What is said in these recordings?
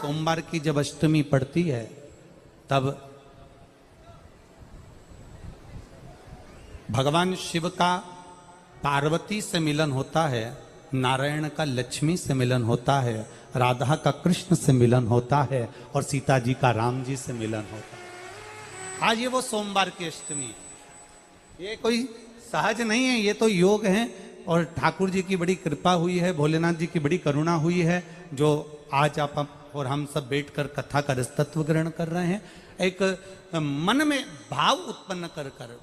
सोमवार की जब अष्टमी पड़ती है तब भगवान शिव का पार्वती से मिलन होता है, नारायण का लक्ष्मी से मिलन होता है, राधा का कृष्ण से मिलन होता है और सीता जी का राम जी से मिलन होता है। आज ये वो सोमवार की अष्टमी है। ये कोई सहज नहीं है, ये तो योग है और ठाकुर जी की बड़ी कृपा हुई है, भोलेनाथ जी की बड़ी करुणा हुई है, जो आज आप और हम सब बैठकर कथा का रसतत्व ग्रहण कर रहे हैं। एक मन में भाव उत्पन्न कर कर,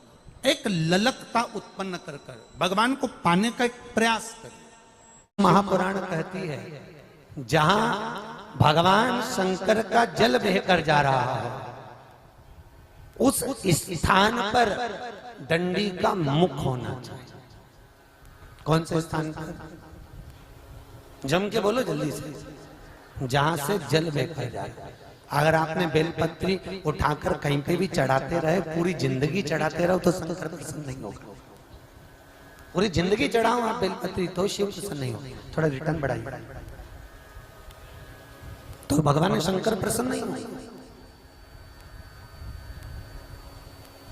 एक ललकता उत्पन्न कर कर भगवान को पाने का एक प्रयास करें। महापुराण कहती है जहां भगवान शंकर का जल बहकर जा रहा है उस स्थान पर डंडी का मुख होना चाहिए। कौन से स्थान पर? जम के बोलो जल्दी से। जहां से जल बहकर जाए। अगर आपने बेलपत्री उठाकर कहीं पे भी चढ़ाते रहे, पूरी जिंदगी चढ़ाते रहो तो शंकर प्रसन्न नहीं होगा। पूरी जिंदगी चढ़ाओ आप बेलपत्री तो शिव प्रसन्न नहीं होगा। थोड़ा रिटर्न बढ़ाइए तो भगवान शंकर प्रसन्न नहीं होगा।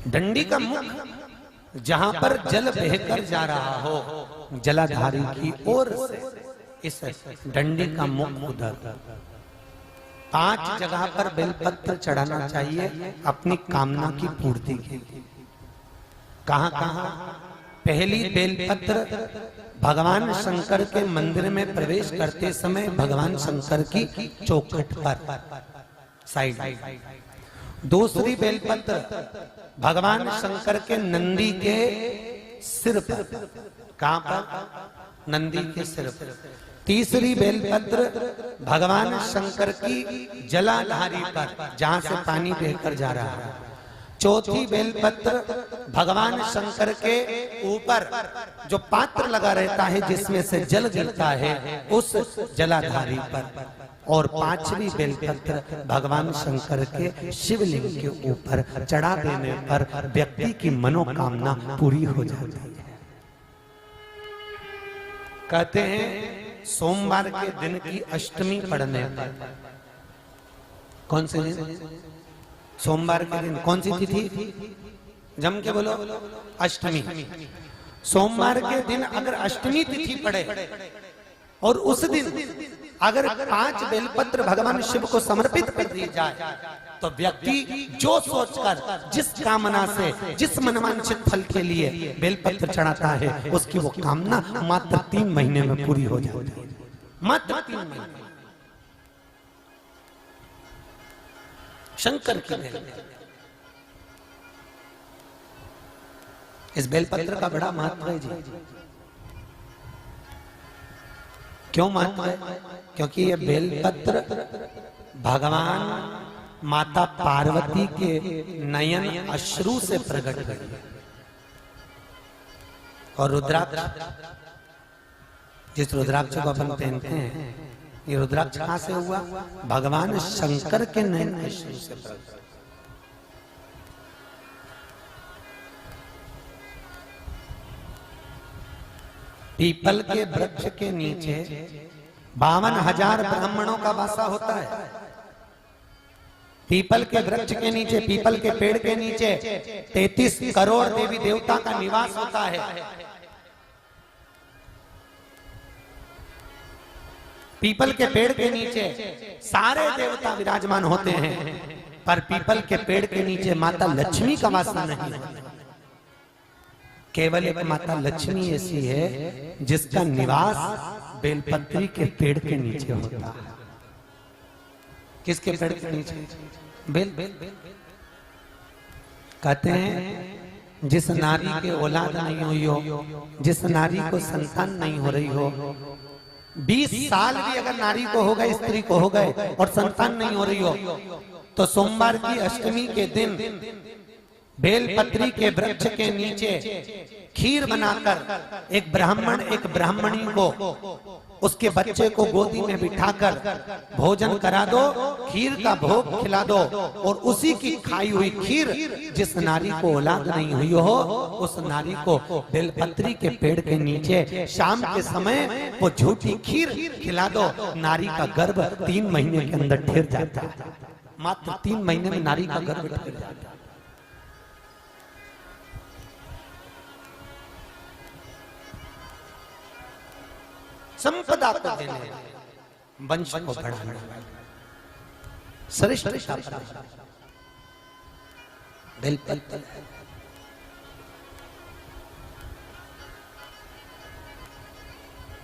डंडी का मुख जहां पर जल बहकर जा रहा हो, जलाधारी की ओर से इस डंडी का मुख उधर 5 जगह पर बेलपत्र चढ़ाना चाहिए अपनी कामना की पूर्ति के लिए। कहां कहां? पहली बेलपत्र भगवान शंकर के मंदिर में प्रवेश करते समय भगवान शंकर की चौखट पर साइड। दूसरी बेलपत्र भगवान शंकर के नंदी के सिर पर। कहां पर? नंदी के सिर पर। तीसरी बेलपत्र भगवान शंकर की जलाधारी पर, जहां से पानी बहकर जा रहा है। चौथी बेलपत्र भगवान शंकर के ऊपर जो पात्र लगा रहता है जिसमें से जल गिरता है उस जलाधारी पर। और 5वीं बेलपत्र भगवान शंकर के शिवलिंग के ऊपर चढ़ा देने पर व्यक्ति की मनोकामना पूरी हो जाती है। कहते हैं सोमवार के दिन की अष्टमी पड़ने पर, कौन से दिन? सोमवार के दिन कौन सी तिथि? जम के बोलो। अष्टमी। सोमवार के दिन अगर अष्टमी तिथि पड़े और उस दिन अगर 5 बेलपत्र भगवान शिव को समर्पित कर दी जाए तो व्यक्ति जो सोचकर, जिस कामना से, जिस मनवांछित फल के लिए बेलपत्र चढ़ाता है उसकी वो कामना मात्र 3 महीने में पूरी हो जाती है। मात्र 3 महीने। शंकर की बेल। इस बेलपत्र का बड़ा महत्व है जी। क्यों महत्व है? क्योंकि ये बेलपत्र भगवान माता पार्वती के नयन अश्रु से प्रकट हुई और रुद्राक्ष, जिस रुद्राक्ष को अपन पहनते हैं, ये रुद्राक्ष कहां से हुआ? भगवान शंकर के नयन अश्रु से प्रकट। पीपल के वृक्ष के नीचे 52,000 ब्राह्मणों का वासा होता है। पीपल के वृक्ष के नीचे, पीपल के पेड़ के नीचे 33 करोड़ देवी देवता का निवास होता है। पीपल के पेड़ के नीचे सारे देवता विराजमान होते हैं, पर पीपल के पेड़ के नीचे माता लक्ष्मी का वासा नहीं है। केवल एक माता लक्ष्मी ऐसी है जिसका निवास बेलपत्री के पेड़ के नीचे होता है। किसके पेड़ के नीचे? बेल। कहते हैं जिस नारी के औलाद नहीं हुई हो, जिस नारी को संतान नहीं हो रही हो, 20 साल भी अगर नारी को हो गए, स्त्री को हो गए और संतान नहीं हो रही हो, तो सोमवार की अष्टमी के दिन बेलपत्री के वृक्ष के नीचे खीर बनाकर एक ब्राह्मण एक ब्राह्मणी को उसके बच्चे को गोदी में बिठाकर भोजन करा दो, खीर का भोग खिला दो, और उसी की खाई हुई खीर जिस नारी को औलाद नहीं हुई हो उस नारी को बेलपत्री के पेड़ के नीचे शाम के समय वो झूठी खीर खिला दो। नारी का गर्भ 3 महीने के अंदर ठहर जाता है। मात्र 3 महीने में नारी का गर्भ ठहर जाता है। संपदा को देने, वंश को बढ़ाने, श्रेष्ठ बेलपत्र।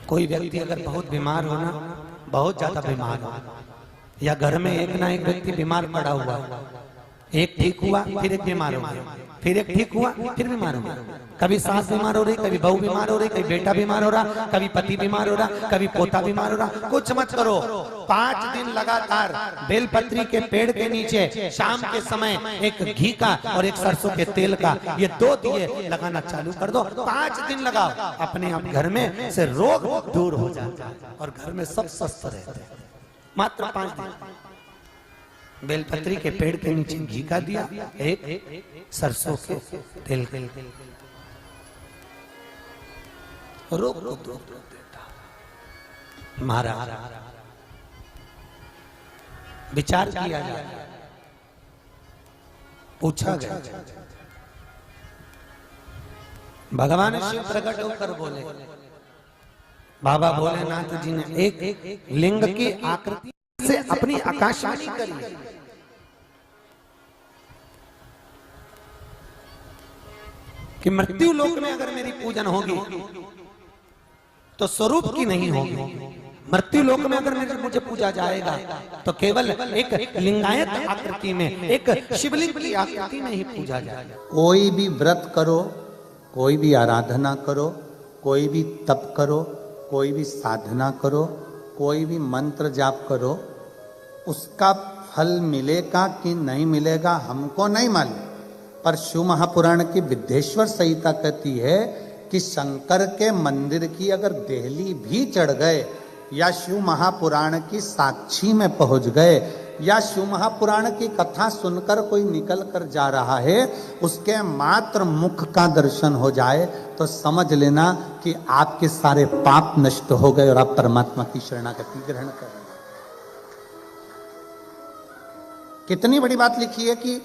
कोई व्यक्ति अगर बहुत बीमार हो ना, बहुत ज्यादा बीमार हो, या घर में एक ना एक व्यक्ति बीमार पड़ा हुआ, एक ठीक हुआ फिर एक बीमार हो गया, फिर एक ठीक हुआ फिर बीमार हो गया, कभी सास बीमार हो रही, कभी बहू बीमार हो रही, कभी बेटा बीमार हो रहा, कभी पति बीमार हो रहा, कभी पोता बीमार हो रहा, कुछ मत करो, 5 दिन लगातार बेलपत्री के पेड़ के नीचे शाम के समय एक घी का और एक सरसों के तेल का ये 2 दिए लगाना चालू कर दो। 5 दिन लगाओ, अपने आप घर में से रोग दूर हो जाता है और घर में सब स्वस्थ रहते हैं। मात्र 5 दिन बेलपत्री के पेड़ के नीचे घी का दिया, एक सरसों के तेल के रोग देता। महाराज विचार किया जाए, पूछा गया, भगवान शिव प्रकट होकर बोले, बाबा भोलेनाथ जी ने एक लिंग की आकृति से अपनी आकाशवाणी करी। कि मृत्यु लोक में अगर मेरी पूजन होगी तो स्वरूप की नहीं होगी, मृत्यु लोक में अगर मुझे पूजा जाएगा तो केवल एक लिंगायत आकृति में, एक शिवलिंग की आकृति में ही पूजा जाएगा। कोई भी व्रत करो, कोई भी आराधना करो, कोई भी तप करो, कोई भी साधना करो, कोई भी मंत्र जाप करो, उसका फल मिलेगा कि नहीं मिलेगा हमको नहीं मालूम, पर शिव महापुराण की विद्येश्वर संहिता कहती है कि शंकर के मंदिर की अगर देहली भी चढ़ गए, या शिव महापुराण की साक्षी में पहुंच गए, या शिव महापुराण की कथा सुनकर कोई निकल कर जा रहा है, उसके मात्र मुख का दर्शन हो जाए तो समझ लेना कि आपके सारे पाप नष्ट हो गए और आप परमात्मा की शरणागति ग्रहण कर रहे हैं। कितनी बड़ी बात लिखी है कि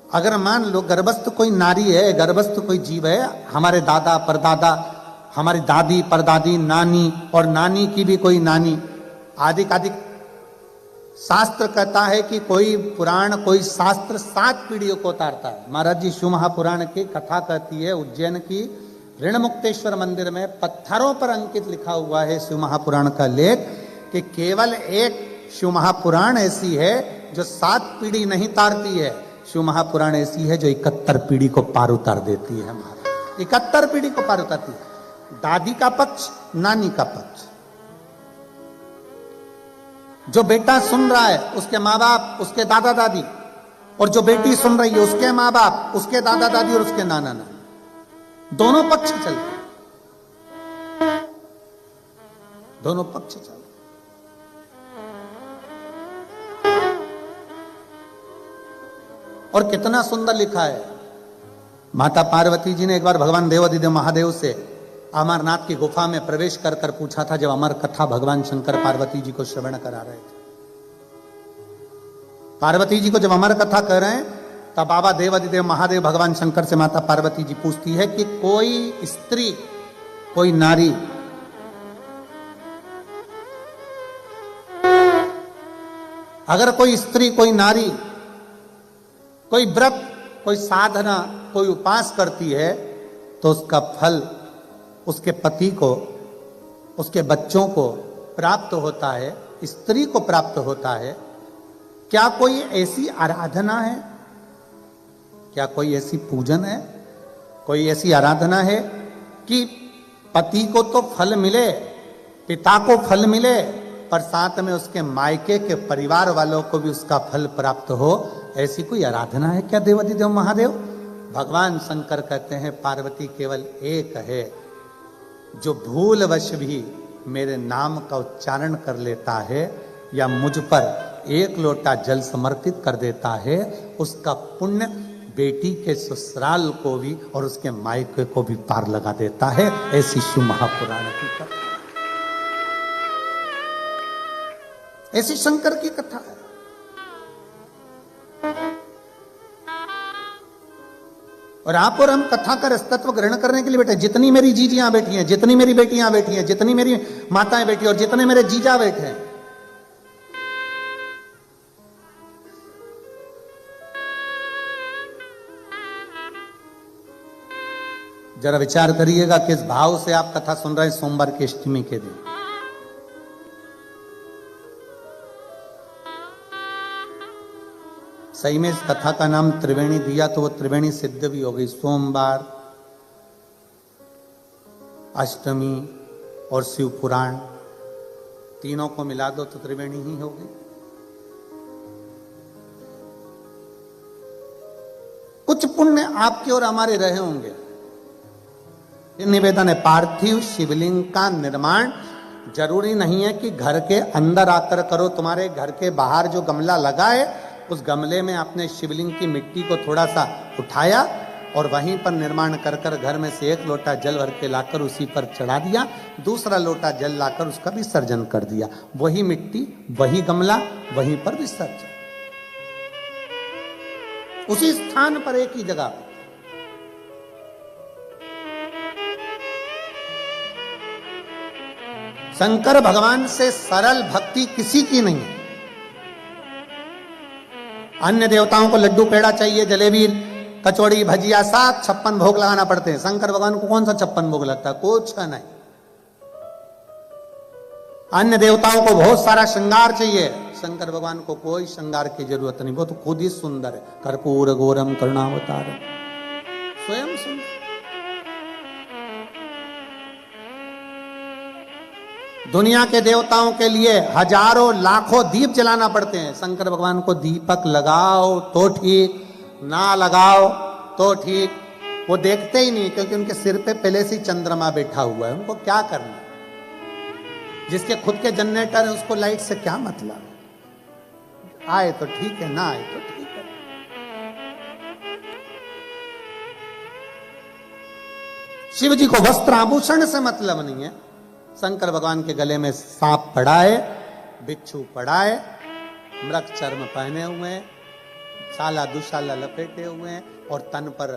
अगर मान लो गर्भस्थ कोई नारी है, गर्भस्थ कोई जीव है, हमारे दादा परदादा, हमारी दादी परदादी, नानी और नानी की भी कोई नानी, आदि आदि, शास्त्र कहता है कि कोई पुराण कोई शास्त्र 7 पीढ़ियों को उतारता है। महाराज जी शिव महापुराण की कथा कहती है, उज्जैन की ऋणमुक्तेश्वर मंदिर में पत्थरों पर अंकित लिखा हुआ है शिव महापुराण का लेख, कि केवल एक शिव महापुराण ऐसी है जो 7 पीढ़ी नहीं तारती है, शिव महापुराण ऐसी है जो 71 पीढ़ी को पार उतार देती है। हमारा 71 पीढ़ी को पार उतारती है। दादी का पक्ष, नानी का पक्ष, जो बेटा सुन रहा है उसके माँ बाप, उसके दादा दादी, और जो बेटी सुन रही है उसके माँ बाप, उसके दादा दादी और उसके नाना नानी, दोनों पक्ष चलते, दोनों पक्ष चलते। और कितना सुंदर लिखा है, माता पार्वती जी ने एक बार भगवान देवाधिदेव महादेव से अमरनाथ की गुफा में प्रवेश कर कर पूछा था, जब अमर कथा भगवान शंकर पार्वती जी को श्रवण करा रहे थे। पार्वती जी को जब अमर कथा कर रहे हैं तब बाबा देवाधिदेव महादेव भगवान शंकर से माता पार्वती जी पूछती है कि कोई स्त्री, कोई नारी अगर कोई स्त्री, कोई नारी कोई व्रत, कोई साधना, कोई उपास करती है तो उसका फल उसके पति को, उसके बच्चों को प्राप्त होता है, स्त्री को प्राप्त होता है। क्या कोई ऐसी आराधना है, क्या कोई ऐसी पूजन है, कोई ऐसी आराधना है कि पति को तो फल मिले, पिता को फल मिले, पर साथ में उसके मायके के परिवार वालों को भी उसका फल प्राप्त हो? ऐसी कोई आराधना है क्या देवाधिदेव महादेव? भगवान शंकर कहते हैं पार्वती केवल एक है, जो भूलवश भी मेरे नाम का उच्चारण कर लेता है या मुझ पर एक लोटा जल समर्पित कर देता है, उसका पुण्य बेटी के ससुराल को भी और उसके मायके को भी पार लगा देता है। ऐसी शिव महापुराण की कथा, ऐसी शंकर की कथा है। और आप और हम कथा का रसतत्व ग्रहण करने के लिए बैठे। जितनी मेरी जीजियां बैठी हैं, जितनी मेरी बेटियां बैठी हैं, जितनी मेरी माताएं बैठी हैं और जितने मेरे जीजा बैठे हैं, जरा विचार करिएगा किस भाव से आप कथा सुन रहे हैं सोमवार की अष्टमी के दिन। सही में इस कथा का नाम त्रिवेणी दिया तो वो त्रिवेणी सिद्ध भी हो गई। सोमवार, अष्टमी और शिव पुराण तीनों को मिला दो तो त्रिवेणी ही हो गई। कुछ पुण्य आपके और हमारे रहे होंगे। निवेदन है, पार्थिव शिवलिंग का निर्माण जरूरी नहीं है कि घर के अंदर आकर करो। तुम्हारे घर के बाहर जो गमला लगा है, उस गमले में आपने शिवलिंग की मिट्टी को थोड़ा सा उठाया और वहीं पर निर्माण कर कर घर में से एक लोटा जल भर के लाकर उसी पर चढ़ा दिया, दूसरा लोटा जल लाकर उसका विसर्जन कर दिया। वही मिट्टी, वही गमला, वहीं पर विसर्जन, उसी स्थान पर, एक ही जगह। शंकर भगवान से सरल भक्ति किसी की नहीं है। अन्य देवताओं को लड्डू पेड़ा चाहिए, जलेबी, कचौड़ी, भजिया, 756 भोग लगाना पड़ते हैं। शंकर भगवान को कौन सा 56 भोग लगता है? कुछ नहीं। अन्य देवताओं को बहुत सारा श्रृंगार चाहिए, शंकर भगवान को कोई श्रृंगार की जरूरत नहीं। वो तो खुद ही सुंदर है। कर्पूर गौरम करुणावतारम, स्वयं सुंदर। दुनिया के देवताओं के लिए हजारों लाखों दीप जलाना पड़ते हैं। शंकर भगवान को दीपक लगाओ तो ठीक, ना लगाओ तो ठीक, वो देखते ही नहीं, क्योंकि उनके सिर पे पहले से चंद्रमा बैठा हुआ है। उनको क्या करना? जिसके खुद के जनरेटर है उसको लाइट से क्या मतलब? आए तो ठीक है, ना आए तो ठीक है। शिव जी को वस्त्र आभूषण से मतलब नहीं है। शंकर भगवान के गले में सांप पड़ा है, बिच्छू पड़ा है, मृग चर्म पहने हुए हैं, साला दुशाला लपेटे हुए हैं और तन पर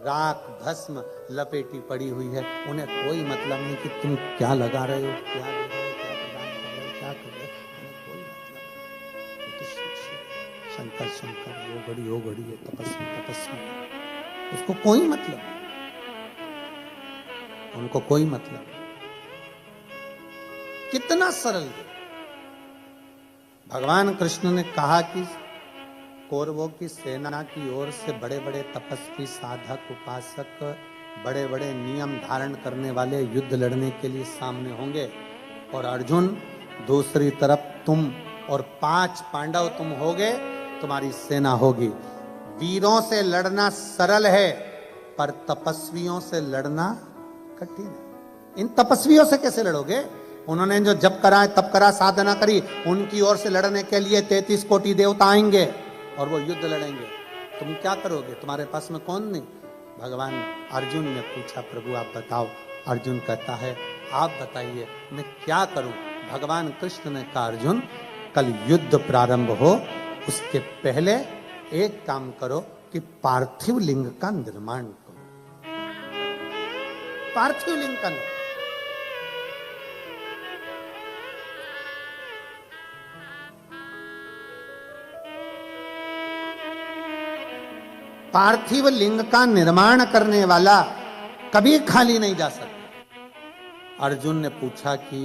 राख भस्म लपेटी पड़ी हुई है। उन्हें कोई मतलब नहीं कि तुम क्या लगा रहे हो, क्या दे रहे हो, क्या प्रदान कर रहे हो, क्या कर रहे हो। उन्हें कोई मतलब नहीं। तो शंकर शंकर, वो घड़ी है, तपस्वी तपस्वी, उसको कोई मतलब नहीं, उनको कोई मतलब नहीं। कितना सरल। भगवान कृष्ण ने कहा कि कौरवों की सेना की ओर से बड़े बड़े तपस्वी, साधक, उपासक, बड़े बड़े नियम धारण करने वाले युद्ध लड़ने के लिए सामने होंगे, और अर्जुन दूसरी तरफ तुम और 5 पांडव तुम होगे, तुम्हारी सेना होगी। वीरों से लड़ना सरल है, पर तपस्वियों से लड़ना कठिन है। इन तपस्वियों से कैसे लड़ोगे? उन्होंने जो जप करा, तप करा, साधना करी, उनकी ओर से लड़ने के लिए 33 कोटि देवता आएंगे और वो युद्ध लड़ेंगे। तुम क्या करोगे? तुम्हारे पास में कौन नहीं? भगवान अर्जुन ने पूछा, प्रभु आप बताओ। अर्जुन कहता है, आप बताइए मैं क्या करूं? भगवान कृष्ण ने कहा, अर्जुन कल युद्ध प्रारंभ हो उसके पहले एक काम करो कि पार्थिव लिंग का निर्माण करो। पार्थिव लिंग का निर्माण, पार्थिव लिंग का निर्माण करने वाला कभी खाली नहीं जा सकता। अर्जुन ने पूछा कि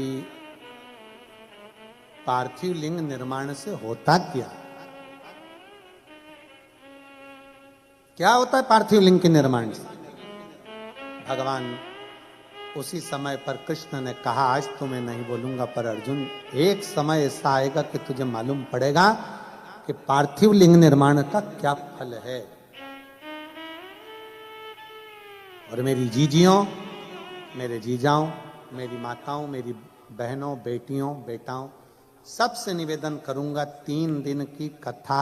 पार्थिव लिंग निर्माण से होता क्या? क्या होता है पार्थिव लिंग के निर्माण से? भगवान उसी समय पर कृष्ण ने कहा, आज तो मैं नहीं बोलूंगा, पर अर्जुन एक समय ऐसा आएगा कि तुझे मालूम पड़ेगा कि कि पार्थिव लिंग निर्माण का क्या फल है। और मेरी जीजियों, मेरे जीजाओं, मेरी माताओं, मेरी बहनों, बेटियों, बेटाओं, सबसे निवेदन करूंगा 3 दिन की कथा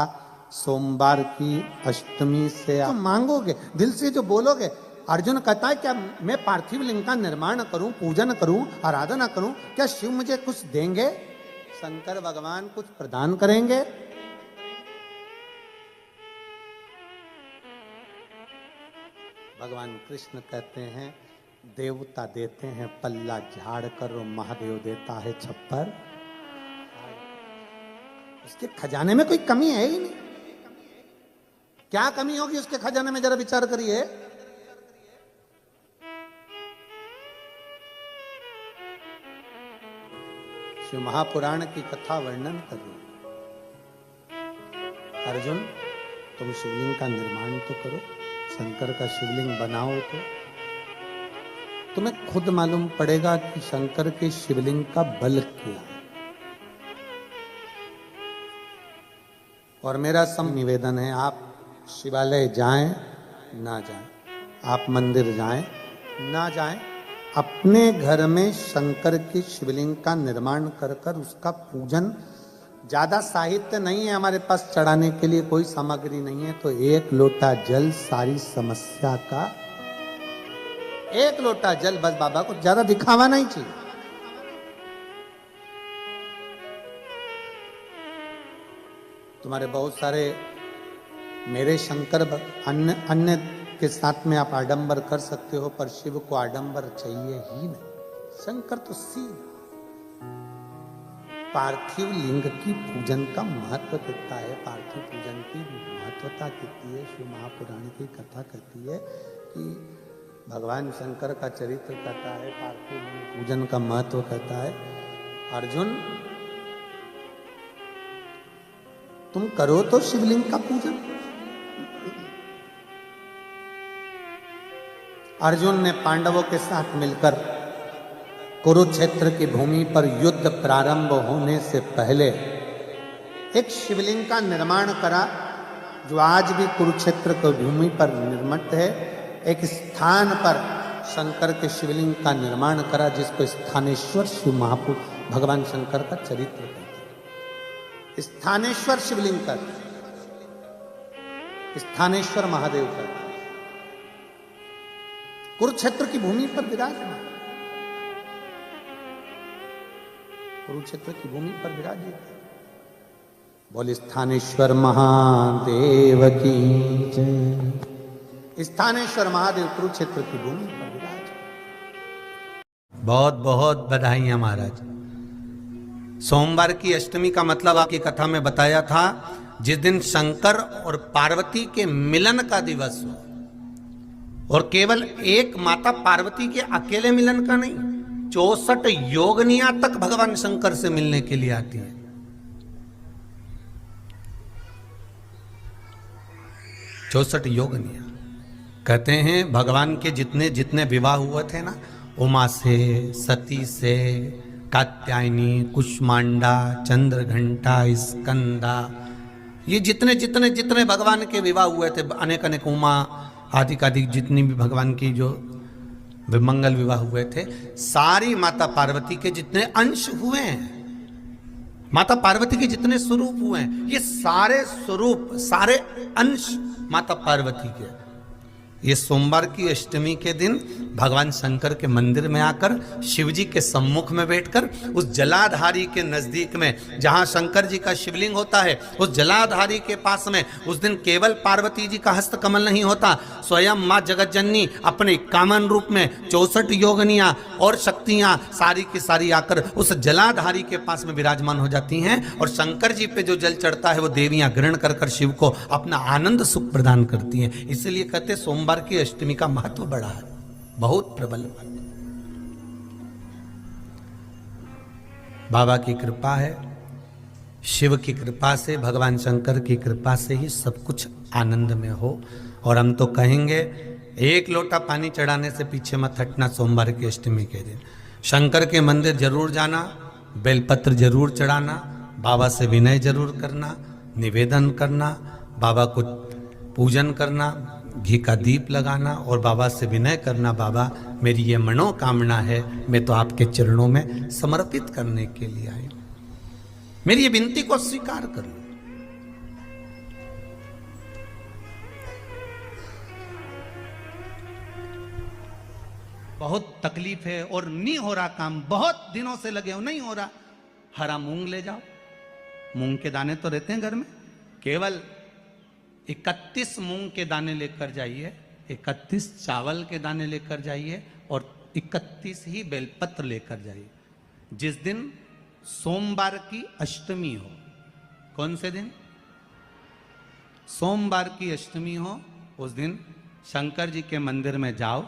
सोमवार की अष्टमी से आप मांगोगे, दिल से जो बोलोगे। अर्जुन कहता है क्या मैं पार्थिव लिंग का निर्माण करूं, पूजन करूं, आराधना करूं, क्या शिव मुझे कुछ देंगे? शंकर भगवान कुछ प्रदान करेंगे? भगवान कृष्ण कहते हैं देवता देते हैं पल्ला झाड़ कर, महादेव देता है छप्पर। उसके खजाने में कोई कमी है ही नहीं। क्या कमी होगी उसके खजाने में, जरा विचार करिए। शिव महापुराण की कथा वर्णन करिए। अर्जुन तुम शिवलिंग का निर्माण तो करो, शंकर का शिवलिंग बनाओ, तो तुम्हें खुद मालूम पड़ेगा कि शंकर के शिवलिंग का बल क्या है। और मेरा सब निवेदन है, आप शिवालय जाएं ना जाएं, आप मंदिर जाएं ना जाएं, अपने घर में शंकर के शिवलिंग का निर्माण कर कर उसका पूजन। ज्यादा साहित्य नहीं है हमारे पास चढ़ाने के लिए, कोई सामग्री नहीं है, तो 1 लोटा जल सारी समस्या का। 1 लोटा जल बस, बाबा को ज्यादा दिखावा नहीं चाहिए। तुम्हारे बहुत सारे मेरे शंकर अन्य के साथ में आप आडंबर कर सकते हो, पर शिव को आडंबर चाहिए ही नहीं। शंकर तो सीधा पार्थिव लिंग की पूजन का महत्व देता है। पार्थिव पूजन की महत्वता कहती है, शिव महापुराण की कथा कहती है कि भगवान शंकर का चरित्र कहता है, पार्थिव लिंग पूजन का महत्व कहता है। अर्जुन तुम करो तो शिवलिंग का पूजन। अर्जुन ने पांडवों के साथ मिलकर कुरुक्षेत्र की भूमि पर युद्ध प्रारंभ होने से पहले एक शिवलिंग का निर्माण करा, जो आज भी कुरुक्षेत्र की भूमि पर निर्मित है। एक स्थान पर शंकर के शिवलिंग का निर्माण करा, जिसको स्थानेश्वर शिव महापुरुष भगवान शंकर का चरित्र कहते हैं। स्थानेश्वर शिवलिंग का, स्थानेश्वर महादेव का, कुरुक्षेत्र की भूमि पर विराजमान, कुरुक्षेत्र की भूमि पर विराजित। बोले स्थानेश्वर महादेव की जय। स्थानेश्वर महादेव कुरुक्षेत्र की भूमि पर विराज। बहुत बहुत बधाइयां महाराज। सोमवार की अष्टमी का मतलब आपकी कथा में बताया था, जिस दिन शंकर और पार्वती के मिलन का दिवस हो, और केवल एक माता पार्वती के अकेले मिलन का नहीं, 64 योगनियां तक भगवान शंकर से मिलने के लिए आती हैं। 64 योगनियां। कहते हैं भगवान के जितने जितने विवाह हुए थे ना, उमा से, सती से, कात्यायनी, कुष्मांडा, चंद्रघंटा, स्कंदा, ये जितने जितने जितने भगवान के विवाह हुए थे, अनेक अनेक उमा आदि जितनी भी भगवान की जो विमंगल विवाह हुए थे, सारी माता पार्वती के जितने अंश हुए हैं, माता पार्वती के जितने स्वरूप हुए हैं, ये सारे स्वरूप, सारे अंश माता पार्वती के। ये सोमवार की अष्टमी के दिन भगवान शंकर के मंदिर में आकर शिव जी के सम्मुख में बैठकर उस जलाधारी के नजदीक में, जहां शंकर जी का शिवलिंग होता है, उस जलाधारी के पास में उस दिन केवल पार्वती जी का हस्त कमल नहीं होता, स्वयं मां जगतजननी अपने कामन रूप में 64 योगनियां और शक्तियां सारी की सारी आकर उस जलाधारी के पास में विराजमान हो जाती हैं, और शंकर जी पे जो जल चढ़ता है वो देवियां ग्रहण कर कर शिव को अपना आनंद सुख प्रदान करती हैं। इसलिए कहते सोमवार की अष्टमी का महत्व बड़ा है, बहुत प्रबल। बाबा की कृपा है, शिव की कृपा से, भगवान शंकर की कृपा से ही सब कुछ आनंद में हो। और हम तो कहेंगे 1 लोटा पानी चढ़ाने से पीछे मत हटना। सोमवार की अष्टमी के दिन शंकर के मंदिर जरूर जाना, बेलपत्र जरूर चढ़ाना, बाबा से विनय जरूर करना, निवेदन करना, बाबा को पूजन करना, घी का दीप लगाना और बाबा से विनय करना, बाबा मेरी ये मनोकामना है, मैं तो आपके चरणों में समर्पित करने के लिए आई हूं, मेरी ये विनती को स्वीकार करो। बहुत तकलीफ है और नहीं हो रहा काम, बहुत दिनों से लगे हो, नहीं हो रहा, हरा मूंग ले जाओ। मूंग के दाने तो रहते हैं घर में, केवल 31 मूंग के दाने लेकर जाइए, 31 चावल के दाने लेकर जाइए और 31 ही बेलपत्र लेकर जाइए। जिस दिन सोमवार की अष्टमी हो, कौन से दिन? सोमवार की अष्टमी हो, उस दिन शंकर जी के मंदिर में जाओ,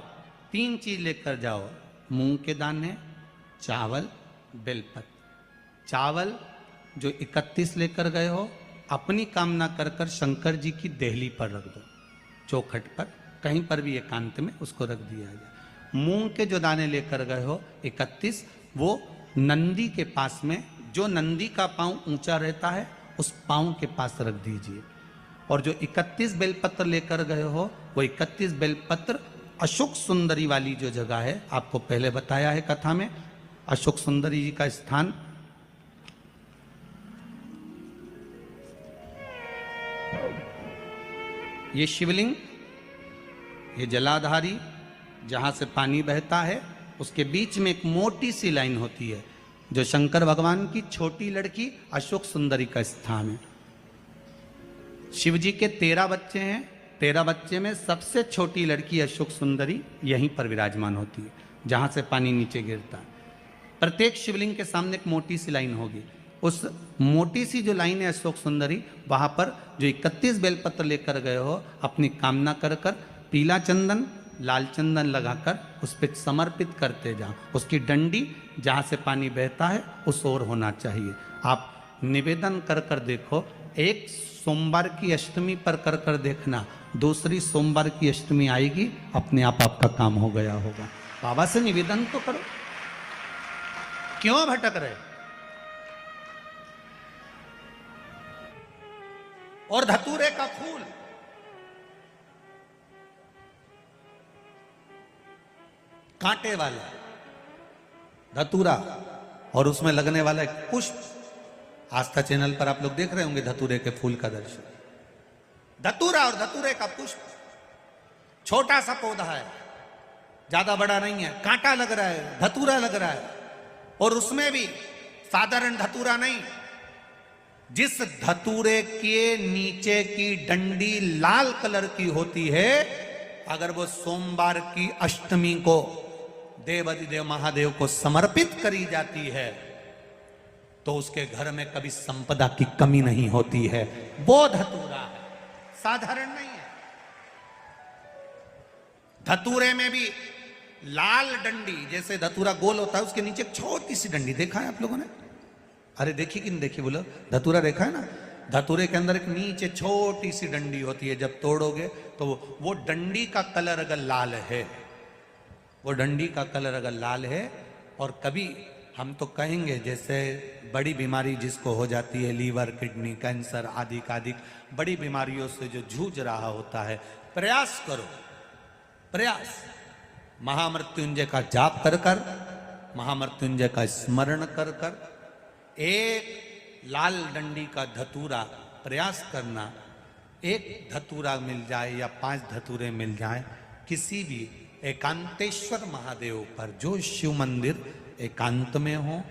3 चीज लेकर जाओ, मूंग के दाने, चावल, बेलपत्र। चावल जो 31 लेकर गए हो, अपनी कामना कर कर शंकर जी की देहली पर रख दो, चौखट पर, कहीं पर भी एकांत में उसको रख दिया जाए। मूंग के जो दाने लेकर गए हो 31, वो नंदी के पास में, जो नंदी का पांव ऊंचा रहता है उस पांव के पास रख दीजिए। और जो 31 बेलपत्र लेकर गए हो, वो 31 बेलपत्र अशोक सुंदरी वाली जो जगह है, आपको पहले बताया है कथा में, अशोक सुंदरी जी का स्थान ये शिवलिंग, ये जलाधारी जहां से पानी बहता है, उसके बीच में एक मोटी सी लाइन होती है, जो शंकर भगवान की छोटी लड़की अशोक सुंदरी का स्थान है। शिव जी के 13 बच्चे हैं, 13 बच्चे में सबसे छोटी लड़की अशोक सुंदरी यहीं पर विराजमान होती है, जहां से पानी नीचे गिरता है। प्रत्येक शिवलिंग के सामने एक मोटी सी लाइन होगी, उस मोटी सी जो लाइन है अशोक सुंदरी, वहां पर जो 31 बेलपत्र लेकर गए हो, अपनी कामना कर कर पीला चंदन, लाल चंदन लगाकर उस पर समर्पित करते जाओ। उसकी डंडी जहां से पानी बहता है उस ओर होना चाहिए। आप निवेदन कर कर देखो, एक सोमवार की अष्टमी पर कर कर देखना, दूसरी सोमवार की अष्टमी आएगी, अपने आप आपका काम हो गया होगा। बाबा से निवेदन तो करो, क्यों भटक रहे? और धतूरे का फूल, कांटे वाला धतूरा, और उसमें लगने वाला एक पुष्प। आस्था चैनल पर आप लोग देख रहे होंगे धतूरे के फूल का दर्शन। धतूरा और धतूरे का पुष्प, छोटा सा पौधा है, ज्यादा बड़ा नहीं है, कांटा लग रहा है, धतूरा लग रहा है, और उसमें भी साधारण धतूरा नहीं, जिस धतूरे के नीचे की डंडी लाल कलर की होती है, अगर वो सोमवार की अष्टमी को देवाधिदेव महादेव को समर्पित करी जाती है, तो उसके घर में कभी संपदा की कमी नहीं होती है। वो धतूरा है, साधारण नहीं है। धतूरे में भी लाल डंडी, जैसे धतूरा गोल होता है, उसके नीचे एक छोटी सी डंडी, देखा है आप लोगों ने? अरे देखी कि नहीं देखी बोलो? धतूरा देखा है ना? धतूरे के अंदर एक नीचे छोटी सी डंडी होती है, जब तोड़ोगे तो वो डंडी का कलर अगर लाल है, वो डंडी का कलर अगर लाल है, और कभी हम तो कहेंगे जैसे बड़ी बीमारी जिसको हो जाती है, लीवर, किडनी, कैंसर आदि का आदि बड़ी बीमारियों से जो जूझ रहा होता है, प्रयास करो, प्रयास, महामृत्युंजय का जाप कर कर, महामृत्युंजय का स्मरण कर कर, एक लाल डंडी का धतूरा प्रयास करना, एक धतूरा मिल जाए या 5 धतूरे मिल जाए किसी भी एकांतेश्वर महादेव पर, जो शिव मंदिर एकांत में हो,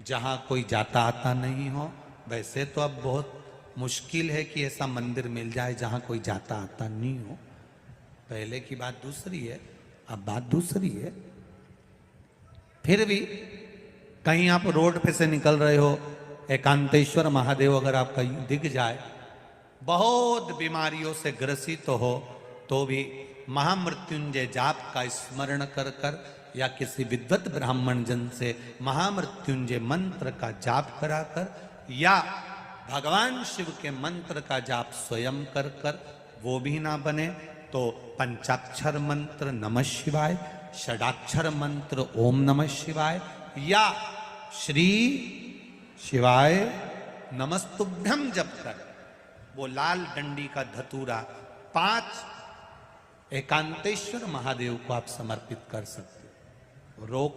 जहाँ कोई जाता आता नहीं हो। वैसे तो अब बहुत मुश्किल है कि ऐसा मंदिर मिल जाए जहाँ कोई जाता आता नहीं हो, पहले की बात दूसरी है, अब बात दूसरी है। फिर भी कहीं आप रोड पे से निकल रहे हो, एकांतेश्वर महादेव अगर आपका दिख जाए, बहुत बीमारियों से ग्रसित हो, तो भी महामृत्युंजय जाप का स्मरण कर कर या किसी विद्वत ब्राह्मण जन से महामृत्युंजय मंत्र का जाप कराकर, या भगवान शिव के मंत्र का जाप स्वयं कर कर, वो भी ना बने तो पंचाक्षर मंत्र नमः शिवाय, षडाक्षर मंत्र ओम नमः शिवाय, या श्री शिवाय नमस्तुभ्यम जप कर वो लाल डंडी का धतूरा 5 एकांतेश्वर महादेव को आप समर्पित कर सकते हो। रोग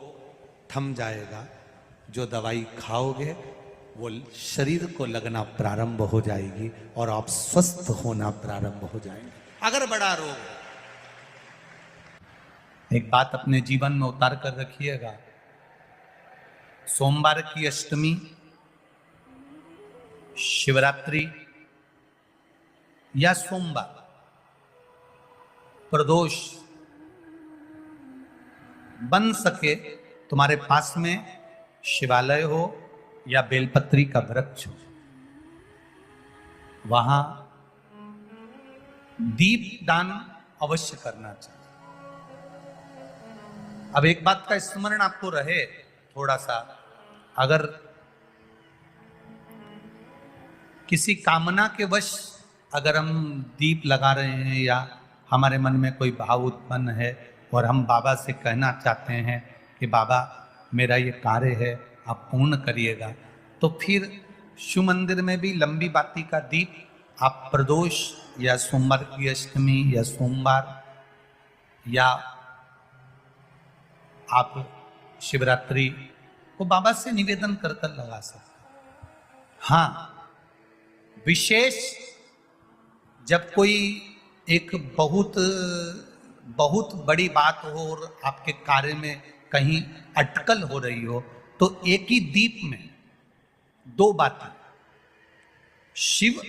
थम जाएगा, जो दवाई खाओगे वो शरीर को लगना प्रारंभ हो जाएगी और आप स्वस्थ होना प्रारंभ हो जाएंगे। अगर बड़ा रोग है, एक बात अपने जीवन में उतार कर रखिएगा, सोमवार की अष्टमी, शिवरात्रि या सोमवार, प्रदोष, बन सके तुम्हारे पास में शिवालय हो या बेलपत्री का वृक्ष हो, वहां दीप दान अवश्य करना चाहिए। अब एक बात का स्मरण आपको रहे थोड़ा सा, अगर किसी कामना के वश अगर हम दीप लगा रहे हैं या हमारे मन में कोई भाव उत्पन्न है और हम बाबा से कहना चाहते हैं कि बाबा मेरा ये कार्य है आप पूर्ण करिएगा, तो फिर शिव मंदिर में भी लंबी बाती का दीप आप प्रदोष या सोमवार की अष्टमी या सोमवार या आप शिवरात्रि को बाबा से निवेदन कर कर लगा सकते। हाँ, विशेष जब कोई एक बहुत बड़ी बात हो और आपके कार्य में कहीं अटकल हो रही हो, तो एक ही दीप में 2 बाती, शिव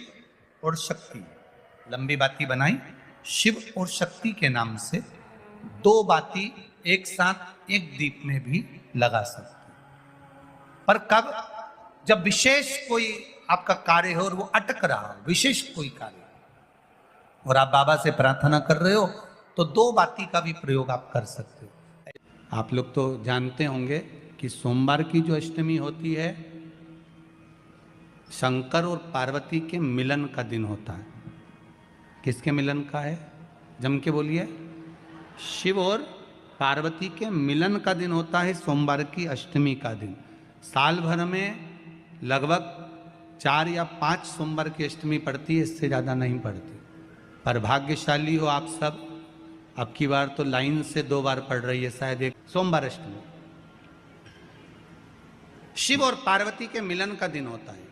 और शक्ति, लंबी बाती बनाई, शिव और शक्ति के नाम से 2 बाती एक साथ एक दीप में भी लगा सकते। पर कब? जब विशेष कोई आपका कार्य हो और वो अटक रहा हो, विशेष कोई कार्य, और आप बाबा से प्रार्थना कर रहे हो, तो 2 बाती का भी प्रयोग आप कर सकते हो। आप लोग तो जानते होंगे कि सोमवार की जो अष्टमी होती है, शंकर और पार्वती के मिलन का दिन होता है। किसके मिलन का है? जम के बोलिए। शिव और पार्वती के मिलन का दिन होता है सोमवार की अष्टमी का दिन। साल भर में लगभग 4 या 5 सोमवार की अष्टमी पड़ती है, इससे ज़्यादा नहीं पड़ती। पर भाग्यशाली हो आप सब, अब की बार तो लाइन से 2 बार पड़ रही है शायद एक सोमवार अष्टमी। शिव और पार्वती के मिलन का दिन होता है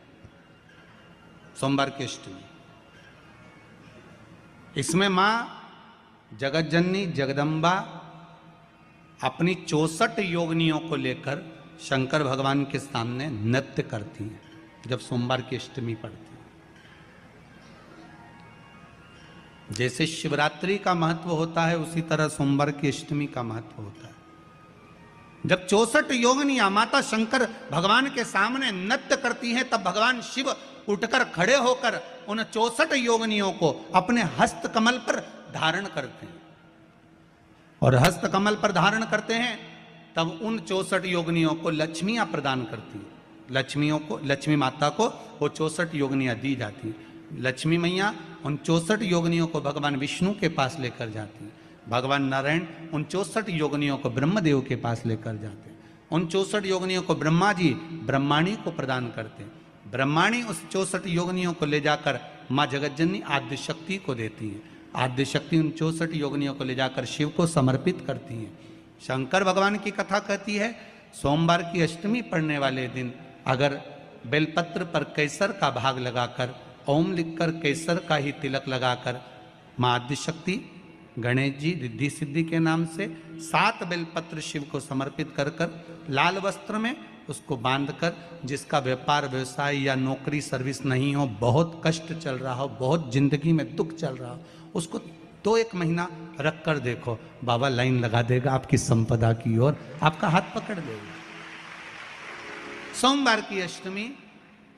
सोमवार की अष्टमी। इसमें मां जगत जननी जगदम्बा अपनी 64 योगिनियों को लेकर शंकर भगवान के सामने नृत्य करती हैं जब सोमवार की अष्टमी पड़ती है। जैसे शिवरात्रि का महत्व होता है, उसी तरह सोमवार की अष्टमी का महत्व होता है। जब 64 योगिनियां माता शंकर भगवान के सामने नृत्य करती हैं, तब भगवान शिव उठकर खड़े होकर उन 64 योगिनियों को अपने हस्त कमल पर धारण करते हैं, और हस्त कमल पर धारण करते हैं तब उन 64 योगिनियों को लक्ष्मियां प्रदान करती हैं। लक्ष्मी माता को वो 64 योगिनियां दी जाती हैं। लक्ष्मी मैया उन 64 योगिनियों को भगवान विष्णु के पास लेकर जाती हैं। भगवान नारायण उन 64 योगिनियों को ब्रह्मदेव के पास लेकर जाते हैं। उन 64 योगिनियों को ब्रह्मा जी ब्रह्माणी को प्रदान करते हैं। ब्रह्माणी उस 64 योगिनियों को ले जाकर माँ जगतजननी आद्य शक्ति को देती है। आद्य शक्ति उन 64 योगिनियों को ले जाकर शिव को समर्पित करती हैं। शंकर भगवान की कथा कहती है, सोमवार की अष्टमी पड़ने वाले दिन अगर बेलपत्र पर केसर का भाग लगाकर, ओम लिखकर केसर का ही तिलक लगाकर माँ आद्य शक्ति गणेश जी रिद्धि सिद्धि के नाम से 7 बेलपत्र शिव को समर्पित कर लाल वस्त्र में उसको बांधकर, जिसका व्यापार व्यवसाय या नौकरी सर्विस नहीं हो, बहुत कष्ट चल रहा हो, बहुत जिंदगी में दुख चल रहा हो, उसको 2-1 महीना रख कर देखो, बाबा लाइन लगा देगा आपकी संपदा की ओर, आपका हाथ पकड़ देगा। सोमवार की अष्टमी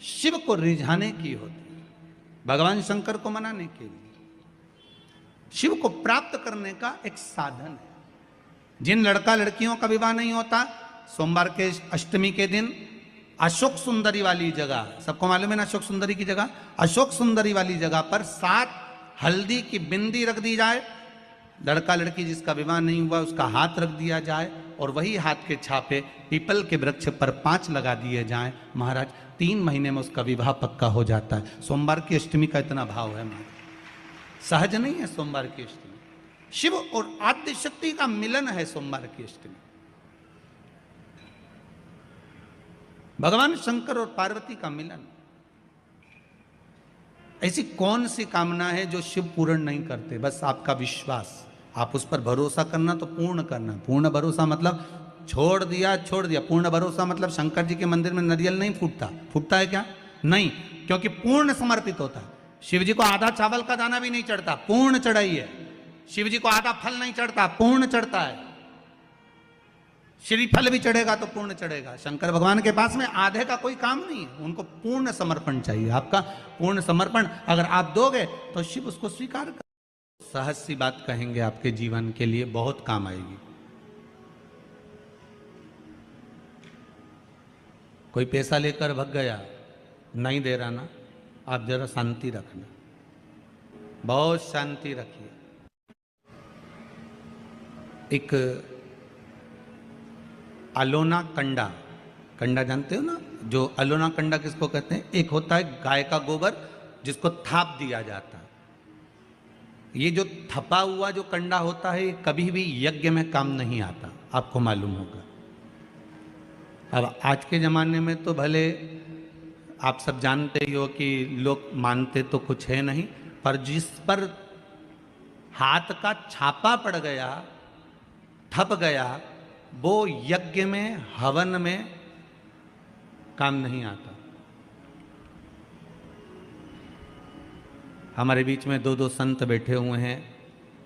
शिव को रिझाने की होती है, भगवान शंकर को मनाने के लिए, शिव को प्राप्त करने का एक साधन है। जिन लड़का लड़कियों का विवाह नहीं होता, सोमवार के अष्टमी के दिन अशोक सुंदरी वाली जगह, सबको मालूम है ना अशोक सुंदरी की जगह, अशोक सुंदरी वाली जगह पर 7 हल्दी की बिंदी रख दी जाए। लड़का लड़की जिसका विवाह नहीं हुआ उसका हाथ रख दिया जाए, और वही हाथ के छापे पीपल के वृक्ष पर 5 लगा दिए जाएं। महाराज 3 महीने में उसका विवाह पक्का हो जाता है। सोमवार की अष्टमी का इतना भाव है मां, सहज नहीं है सोमवार की अष्टमी। शिव और आद्य शक्ति का मिलन है सोमवार की अष्टमी। भगवान शंकर और पार्वती का मिलन। ऐसी कौन सी कामना है जो शिव पूर्ण नहीं करते? बस आपका विश्वास, आप उस पर भरोसा करना तो पूर्ण करना। पूर्ण भरोसा मतलब छोड़ दिया। पूर्ण भरोसा मतलब शंकर जी के मंदिर में नारियल नहीं फूटता। फूटता है क्या? नहीं, क्योंकि पूर्ण समर्पित होता है। शिव जी को आधा चावल का दाना भी नहीं चढ़ता, पूर्ण चढ़ाई है। शिव जी को आधा फल नहीं चढ़ता, पूर्ण चढ़ता है। श्रीफल भी चढ़ेगा तो पूर्ण चढ़ेगा। शंकर भगवान के पास में आधे का कोई काम नहीं है, उनको पूर्ण समर्पण चाहिए। आपका पूर्ण समर्पण अगर आप दोगे तो शिव उसको स्वीकार कर। सहज सी बात कहेंगे, आपके जीवन के लिए बहुत काम आएगी। कोई पैसा लेकर भग गया, नहीं दे रहा ना, आप जरा शांति रखना, बहुत शांति रखिए। एक अलोना कंडा, कंडा जानते हो ना? जो अलोना कंडा किसको कहते हैं? एक होता है गाय का गोबर जिसको थाप दिया जाता है। ये जो थपा हुआ जो कंडा होता है, ये कभी भी यज्ञ में काम नहीं आता, आपको मालूम होगा। अब आज के ज़माने में तो भले आप सब जानते ही हो कि लोग मानते तो कुछ है नहीं, पर जिस पर हाथ का छापा पड़ गया, थप गया, वो यज्ञ में, हवन में काम नहीं आता। हमारे बीच में 2 संत बैठे हुए हैं,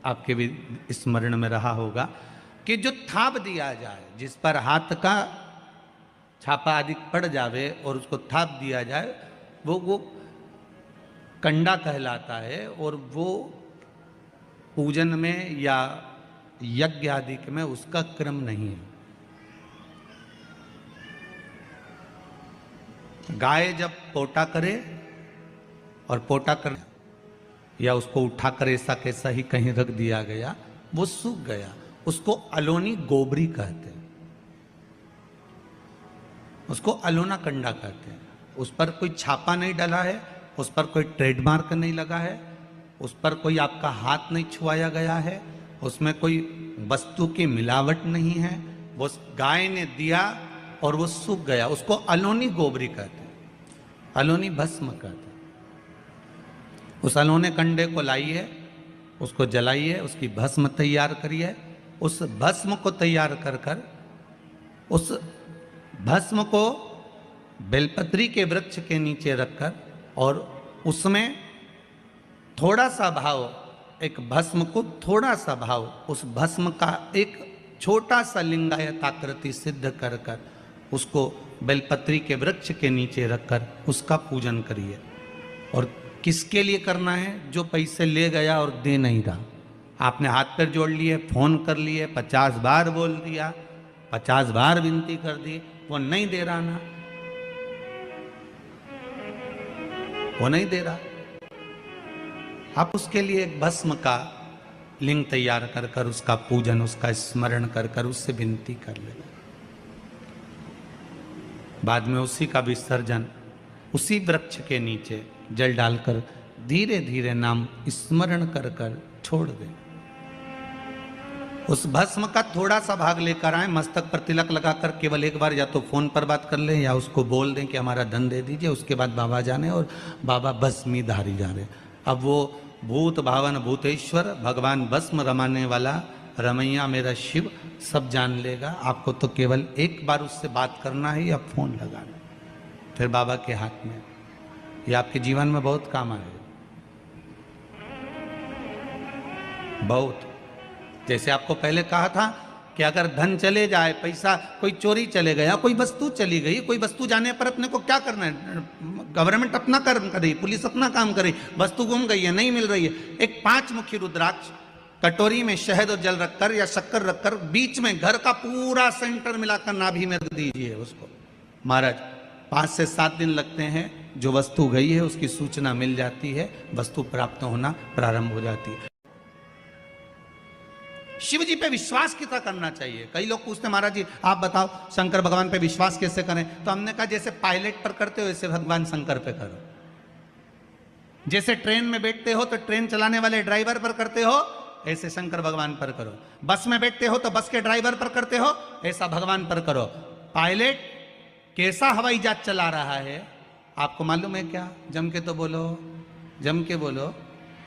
आपके भी स्मरण में रहा होगा कि जो थाप दिया जाए, जिस पर हाथ का छापा अधिक पड़ जावे और उसको थाप दिया जाए, वो कंडा कहलाता है। और वो पूजन में या यज्ञ आदि में उसका क्रम नहीं है। गाय जब पोटा करे और पोटा कर या उसको उठाकर ऐसा कैसा ही कहीं रख दिया गया, वो सूख गया, उसको अलोनी गोबरी कहते हैं, उसको अलोना कंडा कहते हैं। उस पर कोई छापा नहीं डला है, उस पर कोई ट्रेडमार्क नहीं लगा है, उस पर कोई आपका हाथ नहीं छुआया गया है, उसमें कोई वस्तु की मिलावट नहीं है। वो गाय ने दिया और वो सूख गया, उसको अलोनी गोबरी कहते हैं, अलोनी भस्म कहते हैं। उस अलोने कंडे को लाइए, उसको जलाइए, उसकी भस्म तैयार करिए। उस भस्म को तैयार कर कर उस भस्म को बेलपत्री के वृक्ष के नीचे रखकर और उसमें थोड़ा सा भाव, एक भस्म को थोड़ा सा भाव, उस भस्म का एक छोटा सा लिंगायताकृति सिद्ध कर कर उसको बेलपत्री के वृक्ष के नीचे रखकर उसका पूजन करिए। और किसके लिए करना है? जो पैसे ले गया और दे नहीं रहा। आपने हाथ पैर जोड़ लिए, फोन कर लिए, 50 बार बोल दिया, 50 बार विनती कर दी, वो नहीं दे रहा ना, वो नहीं दे रहा। आप उसके लिए एक भस्म का लिंग तैयार कर कर उसका पूजन, उसका स्मरण कर कर उससे विनती कर लेना। बाद में उसी का विसर्जन उसी वृक्ष के नीचे जल डालकर धीरे धीरे नाम स्मरण कर कर छोड़ दें। उस भस्म का थोड़ा सा भाग लेकर आए, मस्तक पर तिलक लगाकर केवल एक बार या तो फोन पर बात कर लें या उसको बोल दें कि हमारा धन दे दीजिए। उसके बाद बाबा जाने और बाबा भस्मी धारी जा रहे। अब वो भूत भावन भूतेश्वर भगवान भस्म रमाने वाला रमैया मेरा शिव सब जान लेगा। आपको तो केवल एक बार उससे बात करना है या फोन लगाना, फिर बाबा के हाथ में। ये आपके जीवन में बहुत काम आएगा, बहुत। जैसे आपको पहले कहा था कि अगर धन चले जाए, पैसा कोई चोरी चले गया, कोई वस्तु चली गई, कोई वस्तु जाने पर अपने को क्या करना है? गवर्नमेंट अपना कर्म करे, पुलिस अपना काम करे, वस्तु गुम गई है, नहीं मिल रही है, एक 5 मुखी रुद्राक्ष कटोरी में शहद और जल रखकर या शक्कर रखकर बीच में घर का पूरा सेंटर मिलाकर नाभि में रख दीजिए उसको। महाराज 5 से 7 दिन लगते हैं, जो वस्तु गई है उसकी सूचना मिल जाती है, वस्तु प्राप्त होना प्रारंभ हो जाती है। शिव जी पे विश्वास कितना करना चाहिए। कई लोग पूछते महाराज जी आप बताओ शंकर भगवान पे विश्वास कैसे करें, तो हमने कहा जैसे पायलट पर करते हो वैसे भगवान शंकर पे करो। जैसे ट्रेन में बैठते हो तो ट्रेन चलाने वाले ड्राइवर पर करते हो, ऐसे शंकर भगवान पर करो। बस में बैठते हो तो बस के ड्राइवर पर करते हो, ऐसा भगवान पर करो। पायलट कैसा हवाई जहाज चला रहा है आपको मालूम है क्या? जम के तो बोलो, जम के बोलो।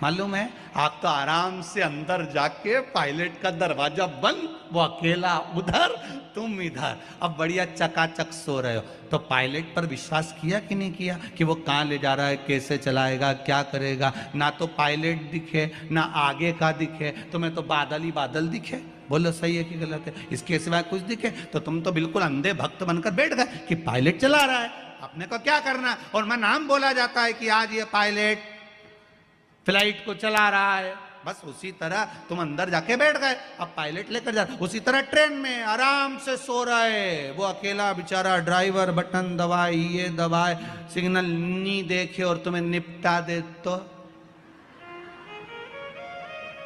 मालूम है? आप तो आराम से अंदर जाके पायलट का दरवाजा बंद, वो अकेला उधर तुम इधर, अब बढ़िया चकाचक सो रहे हो। तो पायलट पर विश्वास किया कि नहीं किया कि वो कहाँ ले जा रहा है, कैसे चलाएगा, क्या करेगा? ना तो पायलट दिखे ना आगे का दिखे, तुम्हें तो बादल ही बादल दिखे। बोलो सही है कि गलत है? इसके सिवाय कुछ दिखे तो तुम तो बिल्कुल अंधे भक्त बनकर बैठ गए कि पायलट चला रहा है, अपने को क्या करना। और मैं नाम बोला जाता है कि आज ये पायलट फ्लाइट को चला रहा है, बस उसी तरह तुम अंदर जाके बैठ गए, अब पायलट लेकर जा। उसी तरह ट्रेन में आराम से सो रहा है वो अकेला बेचारा ड्राइवर, बटन दबाए ये दबाए, सिग्नल नहीं देखे और तुम्हें निपटा दे तो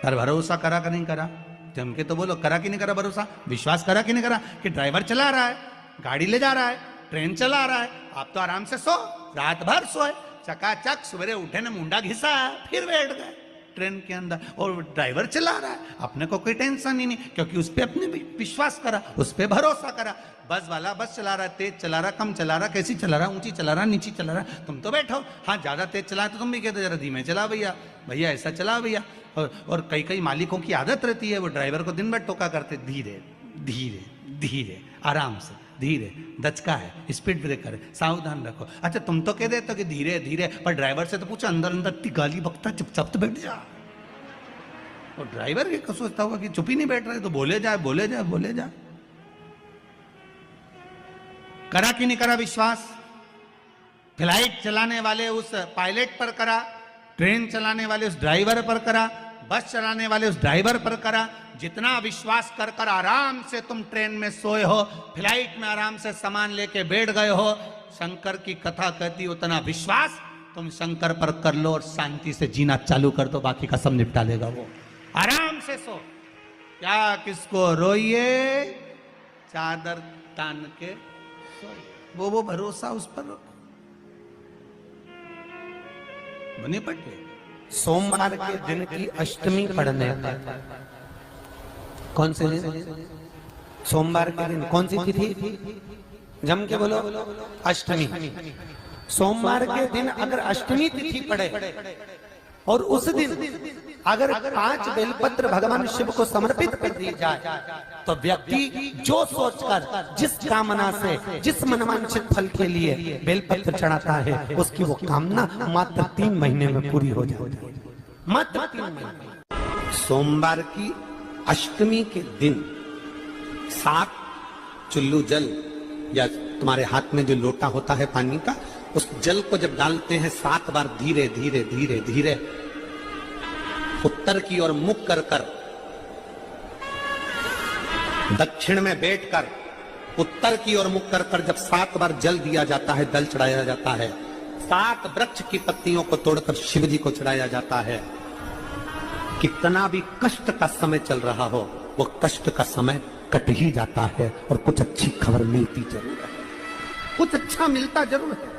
पर भरोसा करा कि नहीं करा? जम के तो बोलो, करा कि नहीं करा भरोसा? विश्वास करा कि नहीं करा कि ड्राइवर चला रहा है, गाड़ी ले जा रहा है, ट्रेन चला रहा है, आप तो आराम से सो, रात भर सोए, चकाचक सवेरे उठे ना मुंडा घिसा फिर बैठ गए ट्रेन के अंदर, और ड्राइवर चला रहा है, अपने को कोई टेंशन ही नहीं, क्योंकि उस पर अपने विश्वास करा, उस पर भरोसा करा। बस वाला बस चला रहा है, तेज चला रहा, कम चला रहा, कैसी चला रहा, ऊंची चला रहा, नीची चला रहा, तुम तो बैठो। हाँ ज्यादा तेज चला तो तुम भी कहते जरा धीमे चला भैया, भैया ऐसा चला भैया। और कई कई मालिकों की आदत रहती है वो ड्राइवर को दिन भर टोका करते, धीरे धीरे धीरे आराम से, धीरे, दचका है, स्पीड ब्रेकर है, सावधान रखो। अच्छा तुम तो कह देते हो कि धीरे धीरे, पर ड्राइवर से तो पूछो अंदर अंदर इतनी गाली बकता, चुपचाप तो बैठ जा। और ड्राइवर ये सोचता होगा कि चुप ही नहीं बैठ रहे तो बोले जाए बोले जाए बोले जाए। करा कि नहीं करा विश्वास? फ्लाइट चलाने वाले उस पायलट पर करा, ट्रेन चलाने वाले उस ड्राइवर पर करा, बस चलाने वाले उस ड्राइवर पर करा। जितना विश्वास कर कर आराम से तुम ट्रेन में सोए हो, फ्लाइट में आराम से सामान लेके बैठ गए हो, शंकर की कथा कहती उतना विश्वास तुम शंकर पर कर लो और शांति से जीना चालू कर दो, बाकी का सब निपटा लेगा वो। आराम से सो, क्या किसको रोइए, चादर तान के सोइए, वो भरोसा उस पर रखो। बने पटे सोमवार के दिन की अष्टमी पढ़ने पर, कौन से दिन? सोमवार के दिन कौन सी तिथि? जम के बोलो, अष्टमी। सोमवार के दिन अगर अष्टमी तिथि पड़े और उस दिन अगर 5 बेलपत्र भगवान शिव को समर्पित कर दी जाए तो व्यक्ति जो सोचकर जिस कामना से, जिस मनवांछित फल के लिए बेलपत्र चढ़ाता है, उसकी वो कामना मात्र 3 महीने में पूरी हो जाती है, मात्र 3 महीने। सोमवार की अष्टमी के दिन 7 चुल्लू जल या तुम्हारे हाथ में जो लोटा होता है पानी का, उस जल को जब डालते हैं 7 बार धीरे धीरे धीरे धीरे उत्तर की ओर मुख कर कर, दक्षिण में बैठकर उत्तर की ओर मुख कर कर जब 7 बार जल दिया जाता है, जल चढ़ाया जाता है, 7 वृक्ष की पत्तियों को तोड़कर शिव जी को चढ़ाया जाता है। कितना भी कष्ट का समय चल रहा हो, वो कष्ट का समय कट ही जाता है और कुछ अच्छी खबर मिलती जरूर है, कुछ अच्छा मिलता जरूर है।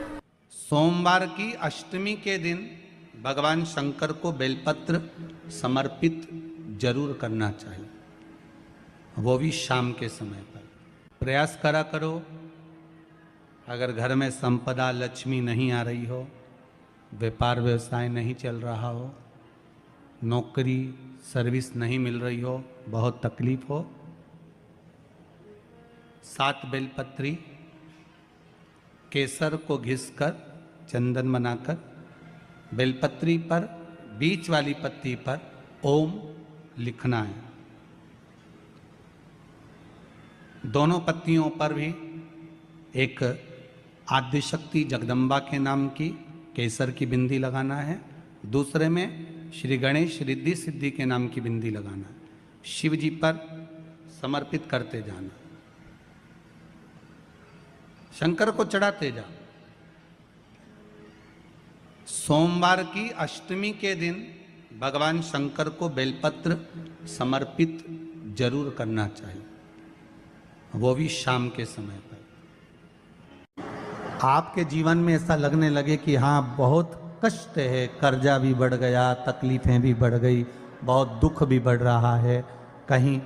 सोमवार की अष्टमी के दिन भगवान शंकर को बेलपत्र समर्पित जरूर करना चाहिए, वो भी शाम के समय पर। प्रयास करा करो, अगर घर में संपदा लक्ष्मी नहीं आ रही हो, व्यापार व्यवसाय नहीं चल रहा हो, नौकरी सर्विस नहीं मिल रही हो, बहुत तकलीफ हो, 7 बेलपत्री केसर को घिसकर चंदन बनाकर बेलपत्री पर बीच वाली पत्ती पर ओम लिखना है। दोनों पत्तियों पर भी एक आद्यशक्ति जगदम्बा के नाम की केसर की बिंदी लगाना है, दूसरे में श्री गणेश रिद्धि सिद्धि के नाम की बिंदी लगाना है। शिव जी पर समर्पित करते जाना, शंकर को चढ़ाते जा। सोमवार की अष्टमी के दिन भगवान शंकर को बेलपत्र समर्पित जरूर करना चाहिए, वो भी शाम के समय पर। आपके जीवन में ऐसा लगने लगे कि हाँ बहुत कष्ट है, कर्जा भी बढ़ गया, तकलीफें भी बढ़ गई, बहुत दुख भी बढ़ रहा है, कहीं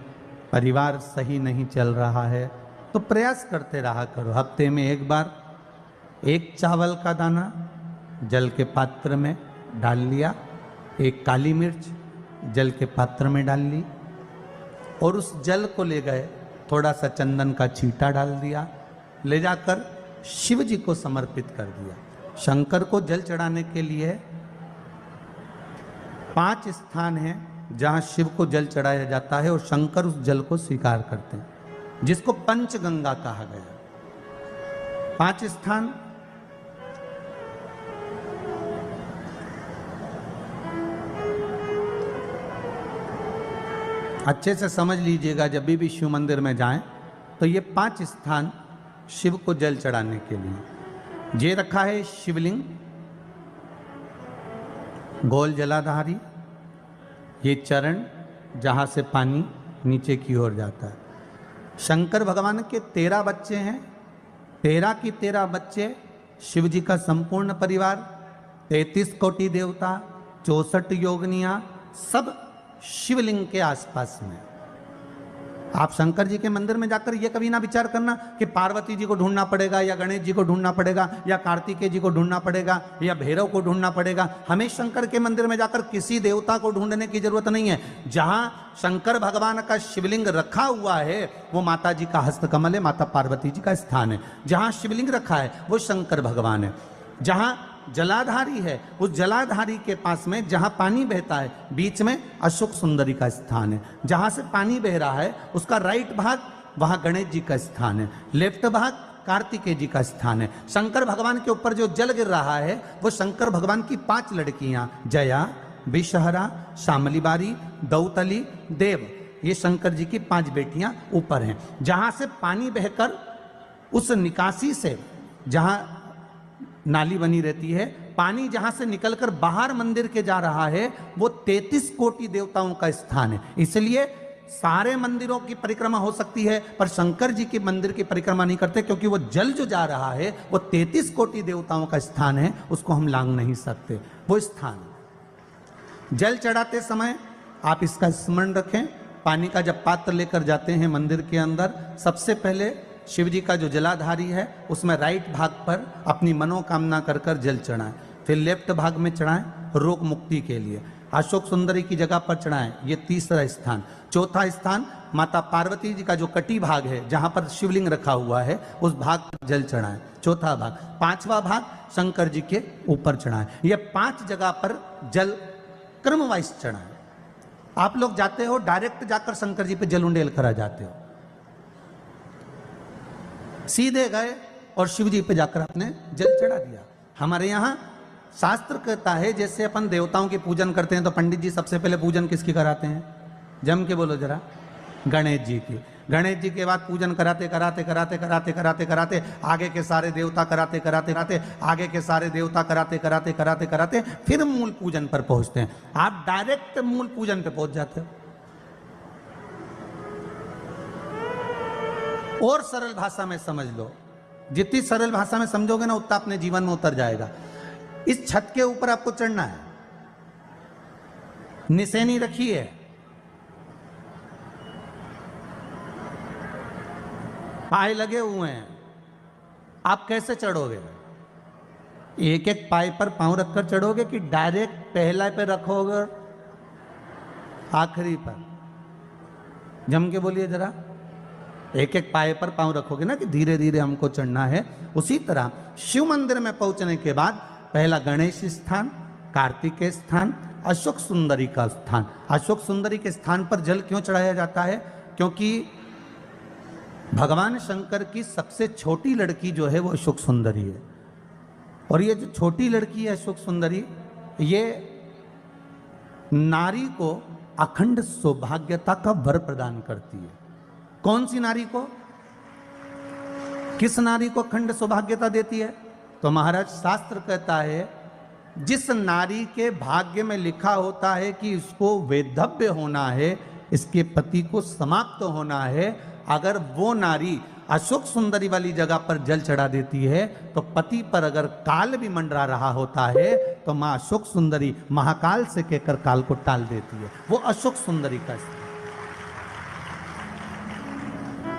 परिवार सही नहीं चल रहा है, तो प्रयास करते रहा करो। हफ्ते में एक बार एक चावल का दाना जल के पात्र में डाल लिया, एक काली मिर्च जल के पात्र में डाल ली, और उस जल को ले गए, थोड़ा सा चंदन का छींटा डाल दिया, ले जाकर शिव जी को समर्पित कर दिया। शंकर को जल चढ़ाने के लिए 5 स्थान हैं जहां शिव को जल चढ़ाया जाता है, और शंकर उस जल को स्वीकार करते हैं, जिसको पंचगंगा कहा गया। 5 स्थान अच्छे से समझ लीजिएगा, जब भी शिव मंदिर में जाएं तो ये 5 स्थान शिव को जल चढ़ाने के लिए ये रखा है। शिवलिंग, गोल जलाधारी, ये चरण जहाँ से पानी नीचे की ओर जाता है। शंकर भगवान के 13 बच्चे हैं, 13 की 13 बच्चे, शिव जी का संपूर्ण परिवार, 33 कोटि देवता, 64 योगनियाँ, सब शिवलिंग के आसपास में। आप शंकर जी के मंदिर में जाकर ये कभी ना विचार करना कि पार्वती जी को ढूंढना पड़ेगा, या गणेश जी को ढूंढना पड़ेगा, या कार्तिकेय जी को ढूंढना पड़ेगा, या भैरव को ढूंढना पड़ेगा। हमें शंकर के मंदिर में जाकर किसी देवता को ढूंढने की जरूरत नहीं है। जहां शंकर भगवान का शिवलिंग रखा हुआ है वो माता जी का हस्तकमल है, माता पार्वती जी का स्थान है। जहां शिवलिंग रखा है वो शंकर भगवान है। जहां जलाधारी है, उस जलाधारी के पास में जहां पानी बहता है, बीच में अशोक सुंदरी का स्थान है। जहां से पानी बह रहा है उसका राइट भाग, वहां गणेश जी का स्थान है, लेफ्ट भाग कार्तिकेय जी का स्थान है। शंकर भगवान के ऊपर जो जल गिर रहा है वो शंकर भगवान की 5 लड़कियां, जया, विषहरा, शामली बारी, दौतली, देव, ये शंकर जी की 5 बेटियां ऊपर हैं। जहां से पानी बहकर उस निकासी से, जहां नाली बनी रहती है, पानी जहां से निकलकर बाहर मंदिर के जा रहा है वो 33 कोटि देवताओं का स्थान है। इसलिए सारे मंदिरों की परिक्रमा हो सकती है, पर शंकर जी के मंदिर की परिक्रमा नहीं करते, क्योंकि वो जल जो जा रहा है वो 33 कोटि देवताओं का स्थान है, उसको हम लांग नहीं सकते। वो स्थान जल चढ़ाते समय आप इसका स्मरण रखें। पानी का जब पात्र लेकर जाते हैं मंदिर के अंदर, सबसे पहले शिव जी का जो जलाधारी है उसमें राइट भाग पर अपनी मनोकामना कर कर जल चढ़ाएं, फिर लेफ्ट भाग में चढ़ाएं रोग मुक्ति के लिए। अशोक सुंदरी की जगह पर चढ़ाएं, ये 3रा स्थान। 4था स्थान माता पार्वती जी का जो कटी भाग है जहां पर शिवलिंग रखा हुआ है उस भाग पर जल चढ़ाएं, 4था भाग। 5वां भाग शंकर जी के ऊपर चढ़ाएं। ये 5 जगह पर जल क्रम वाइज चढ़ाएं। आप लोग जाते हो डायरेक्ट जाकर शंकर जी पे जल उंडेल करा जाते हो, सीधे गए और शिव जी पे जाकर आपने जल चढ़ा दिया। हमारे यहाँ शास्त्र कहता है जैसे अपन देवताओं की पूजन करते हैं तो पंडित जी सबसे पहले पूजन किसकी कराते हैं? जम के बोलो जरा, गणेश जी की। गणेश जी के बाद पूजन कराते कराते कराते कराते कराते कराते आगे के सारे देवता कराते कराते कराते आगे के सारे देवता कराते कराते कराते कराते फिर मूल पूजन पर पहुंचते हैं। आप डायरेक्ट मूल पूजन पे पहुंच जाते हो। और सरल भाषा में समझ लो, जितनी सरल भाषा में समझोगे ना उतना अपने जीवन में उतर जाएगा। इस छत के ऊपर आपको चढ़ना है, निशानी रखी है, पाए लगे हुए हैं, आप कैसे चढ़ोगे? एक एक पाए पर पांव रखकर चढ़ोगे कि डायरेक्ट पहला पे रखोगे आखिरी पर? जम के बोलिए जरा, एक एक पाए पर पांव रखोगे ना कि धीरे धीरे हमको चढ़ना है। उसी तरह शिव मंदिर में पहुंचने के बाद पहला गणेश स्थान, कार्तिकेय स्थान, अशोक सुंदरी का स्थान। अशोक सुंदरी के स्थान पर जल क्यों चढ़ाया जाता है? क्योंकि भगवान शंकर की सबसे छोटी लड़की जो है वो अशोक सुंदरी है, और ये जो छोटी लड़की है अशोक सुंदरी, ये नारी को अखंड सौभाग्यता का वर प्रदान करती है। कौन सी नारी को? किस नारी को अखंड सौभाग्यता देती है? तो महाराज शास्त्र कहता है जिस नारी के भाग्य में लिखा होता है कि इसको वैधव्य होना है, इसके पति को समाप्त होना है। अगर वो नारी अशोक सुंदरी वाली जगह पर जल चढ़ा देती है तो पति पर अगर काल भी मंडरा रहा होता है तो माँ अशोक सुंदरी महाकाल से कहकर काल को टाल देती है। वो अशोक सुंदरी का स्थान,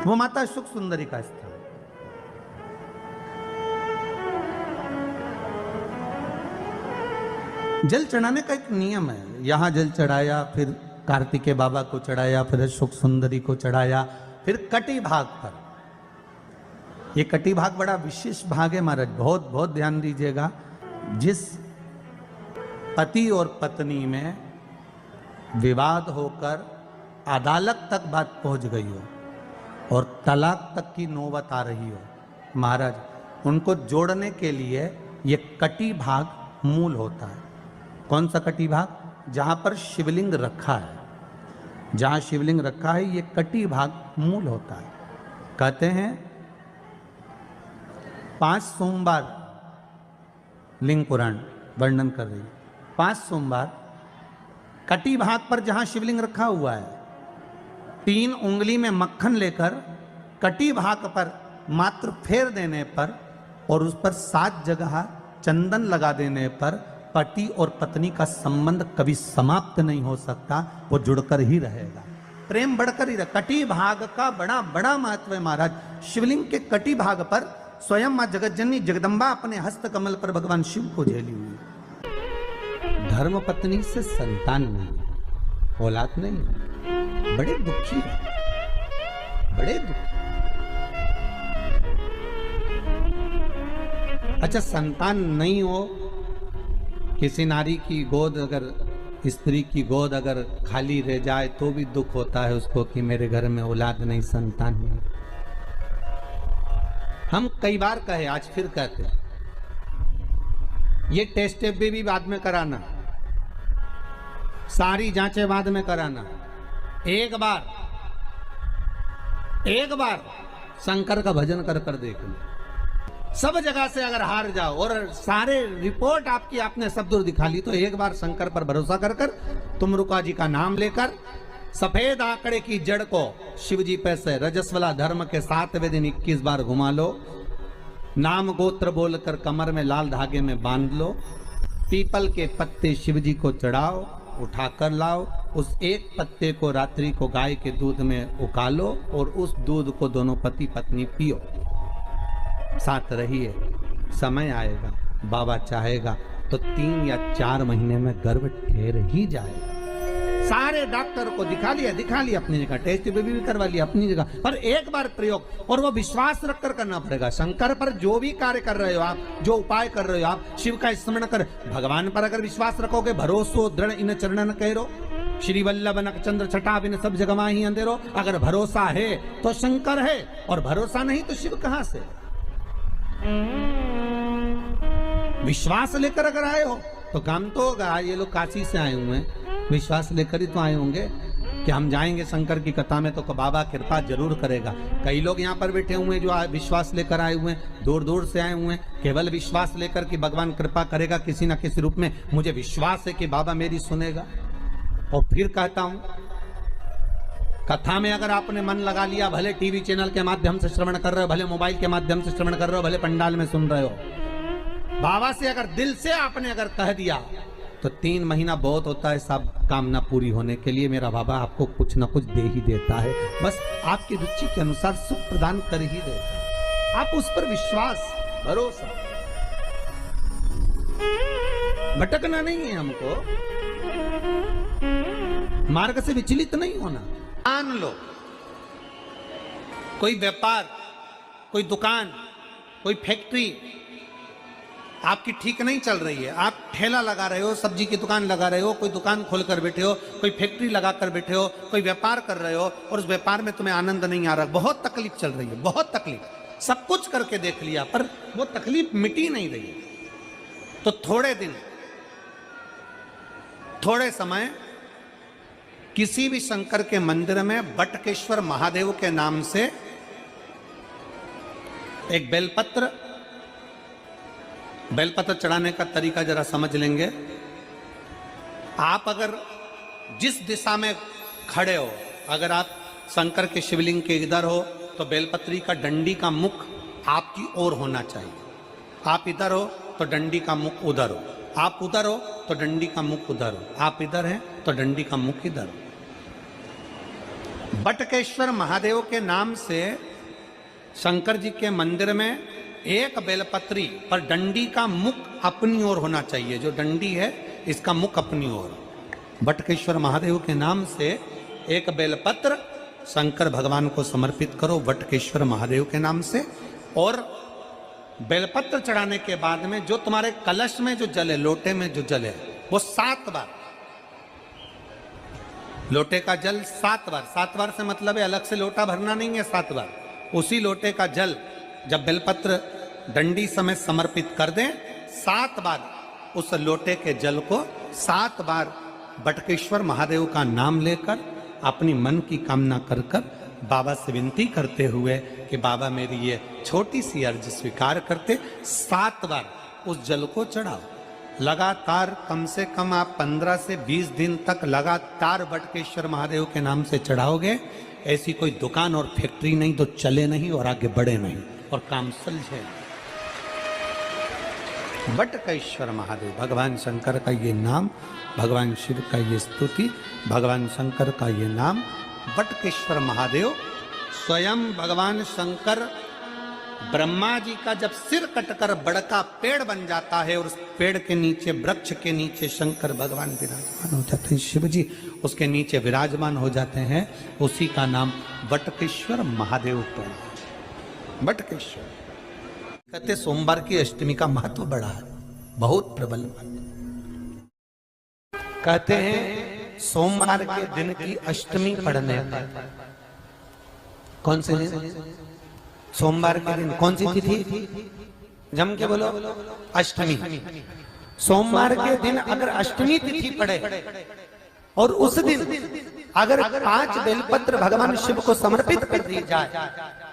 वो माता अशोक सुंदरी का स्थान। जल चढ़ाने का एक नियम है। यहां जल चढ़ाया, फिर कार्तिकेय बाबा को चढ़ाया, फिर अशोक सुंदरी को चढ़ाया, फिर कटी भाग पर। ये कटी भाग बड़ा विशेष भाग है महाराज, बहुत बहुत ध्यान दीजिएगा। जिस पति और पत्नी में विवाद होकर अदालत तक बात पहुंच गई हो और तलाक तक की नौबत आ रही हो, महाराज उनको जोड़ने के लिए ये कटी भाग मूल होता है। कौन सा कटी भाग? जहां पर शिवलिंग रखा है, जहां शिवलिंग रखा है ये कटी भाग मूल होता है। कहते हैं 5 सोमवार, लिंग पुराण वर्णन कर रही है, 5 सोमवार कटी भाग पर जहां शिवलिंग रखा हुआ है, 3 उंगली में मक्खन लेकर कटी भाग पर मात्र फेर देने पर और उस पर 7 जगह चंदन लगा देने पर पति और पत्नी का संबंध कभी समाप्त नहीं हो सकता, वो जुड़कर ही रहेगा, प्रेम बढ़कर ही रहेगा। कटी भाग का बड़ा बड़ा महत्व है महाराज। शिवलिंग के कटी भाग पर स्वयं मां जगतजननी जगदम्बा अपने हस्त कमल पर भगवान शिव को झेली हुई। धर्म पत्नी से संतान नहीं, औलाद नहीं, बड़े दुखी है, बड़े दुखी। अच्छा, संतान नहीं हो, किसी नारी की गोद अगर, स्त्री की गोद अगर खाली रह जाए तो भी दुख होता है उसको कि मेरे घर में औलाद नहीं, संतान नहीं। हम कई बार कहे, आज फिर कहते हैं, ये टेस्ट भी बाद में कराना, सारी जांचें बाद में कराना। एक बार शंकर का भजन कर कर देख लो। सब जगह से अगर हार जाओ और सारे रिपोर्ट आपकी आपने सब दूर दिखा ली तो एक बार शंकर पर भरोसा कर कर तुमरुका जी का नाम लेकर सफेद आंकड़े की जड़ को शिव जी पे से रजस्वला धर्म के 7वें दिन 21 बार घुमा लो। नाम गोत्र बोलकर कमर में लाल धागे में बांध लो। पीपल के पत्ते शिव जी को चढ़ाओ, उठाकर लाओ। उस एक पत्ते को रात्रि को गाय के दूध में उकालो और उस दूध को दोनों पति पत्नी पियो। साथ रहिए, समय आएगा, बाबा चाहेगा तो 3 या 4 महीने में गर्भ ठहर ही जाएगा। सारे डॉक्टर को दिखा लिया अपनी जगह, टेस्ट भी करवा लिया अपनी जगह, पर एक बार प्रयोग, और वो विश्वास रखकर करना पड़ेगा। शंकर पर जो भी कार्य कर रहे हो आप, जो उपाय कर रहे हो आप, शिव का स्मरण कर, भगवान पर अगर विश्वास रखोगे, भरोसो दृढ़ इन चरणन कहो, श्री वल्लभ नक चंद्र छटा बिन सब जगह ही अंधेरो। अगर भरोसा है तो शंकर है, और भरोसा नहीं तो शिव कहां से। विश्वास लेकर अगर आए हो तो काम तो होगा। ये लोग काशी से आए हुए हैं, विश्वास लेकर ही तो आए होंगे कि हम जाएंगे शंकर की कथा में तो बाबा कृपा जरूर करेगा। कई लोग यहाँ पर बैठे हुए हैं जो विश्वास लेकर आए हुए हैं, दूर दूर से आए हुए हैं, केवल विश्वास लेकर कि भगवान कृपा करेगा किसी न किसी रूप में, मुझे विश्वास है कि बाबा मेरी सुनेगा। और फिर कहता हूं, कथा में अगर आपने मन लगा लिया, भले टीवी चैनल के माध्यम से श्रवण कर रहे हो, भले मोबाइल के माध्यम से श्रवण कर रहे हो, भले पंडाल में सुन रहे हो, बाबा से अगर दिल से आपने अगर कह दिया तो 3 महीना बहुत होता है सब कामना पूरी होने के लिए। मेरा बाबा आपको कुछ ना कुछ दे ही देता है, बस आपकी रुचि के अनुसार सुख प्रदान कर ही देता है। आप उस पर विश्वास, भरोसा, भटकना नहीं है हमको, मार्ग से विचलित नहीं होना। मान लो कोई व्यापार, कोई दुकान, कोई फैक्ट्री आपकी ठीक नहीं चल रही है, आप ठेला लगा रहे हो, सब्जी की दुकान लगा रहे हो, कोई दुकान खोल कर बैठे हो, कोई फैक्ट्री लगा कर बैठे हो, कोई व्यापार कर रहे हो और उस व्यापार में तुम्हें आनंद नहीं आ रहा, बहुत तकलीफ चल रही है, बहुत तकलीफ, सब कुछ करके देख लिया पर वो तकलीफ मिटी नहीं रही है, तो थोड़े दिन, थोड़े समय किसी भी शंकर के मंदिर में बटकेश्वर महादेव के नाम से एक बेलपत्र चढ़ाने का तरीका जरा समझ लेंगे। आप अगर जिस दिशा में खड़े हो। अगर आप शंकर के शिवलिंग के इधर हो तो बेलपत्री का डंडी का मुख आपकी ओर होना चाहिए। आप इधर हो तो डंडी का मुख उधर हो, आप उधर हो तो डंडी का मुख उधर हो, आप इधर हैं तो डंडी का मुख इधर हो। बटकेश्वर महादेव के नाम से शंकर जी के मंदिर में एक बेलपत्री पर डंडी का मुख अपनी ओर होना चाहिए। जो डंडी है इसका मुख अपनी ओर। बटकेश्वर महादेव के नाम से एक बेलपत्र शंकर भगवान को समर्पित करो बटकेश्वर महादेव के नाम से। और बेलपत्र चढ़ाने के बाद में जो तुम्हारे कलश में जो जल है, लोटे में जो जल है, वो 7 बार, लोटे का जल 7 बार, 7 बार से मतलब है अलग से लोटा भरना नहीं है, 7 बार उसी लोटे का जल जब बेलपत्र डंडी समेत समर्पित कर दें, 7 बार उस लोटे के जल को 7 बार बटकेश्वर महादेव का नाम लेकर अपनी मन की कामना कर कर बाबा से विनती करते हुए कि बाबा मेरी ये छोटी सी अर्ज स्वीकार करते, 7 बार उस जल को चढ़ाओ। लगातार कम से कम आप 15 से 20 दिन तक लगातार बटकेश्वर महादेव के नाम से चढ़ाओगे। ऐसी कोई दुकान और फैक्ट्री नहीं तो चले नहीं और आगे बढ़े नहीं और काम सुलझे। बटकेश्वर महादेव, भगवान शंकर का ये नाम, भगवान शिव का ये स्तुति, भगवान शंकर का ये नाम बटकेश्वर महादेव। स्वयं भगवान शंकर ब्रह्मा जी का जब सिर कटकर बड़का पेड़ बन जाता है और उस पेड़ के नीचे, वृक्ष के नीचे शंकर भगवान विराजमान हो जाते हैं, शिव जी उसके नीचे विराजमान हो जाते हैं, उसी का नाम बटकेश्वर महादेव पड़ा। बटकेश्वर कहते सोमवार की अष्टमी का महत्व बड़ा है, बहुत प्रबल। कहते हैं सोमवार के दिन की अष्टमी पढ़ने पर, कौन से दिन? सोमवार के दिन कौन सी तिथि? जम के बोलो, अष्टमी। सोमवार के दिन अगर अष्टमी तिथि पड़े और उस दिन अगर 5 बेलपत्र भगवान शिव को समर्पित कर दी जाए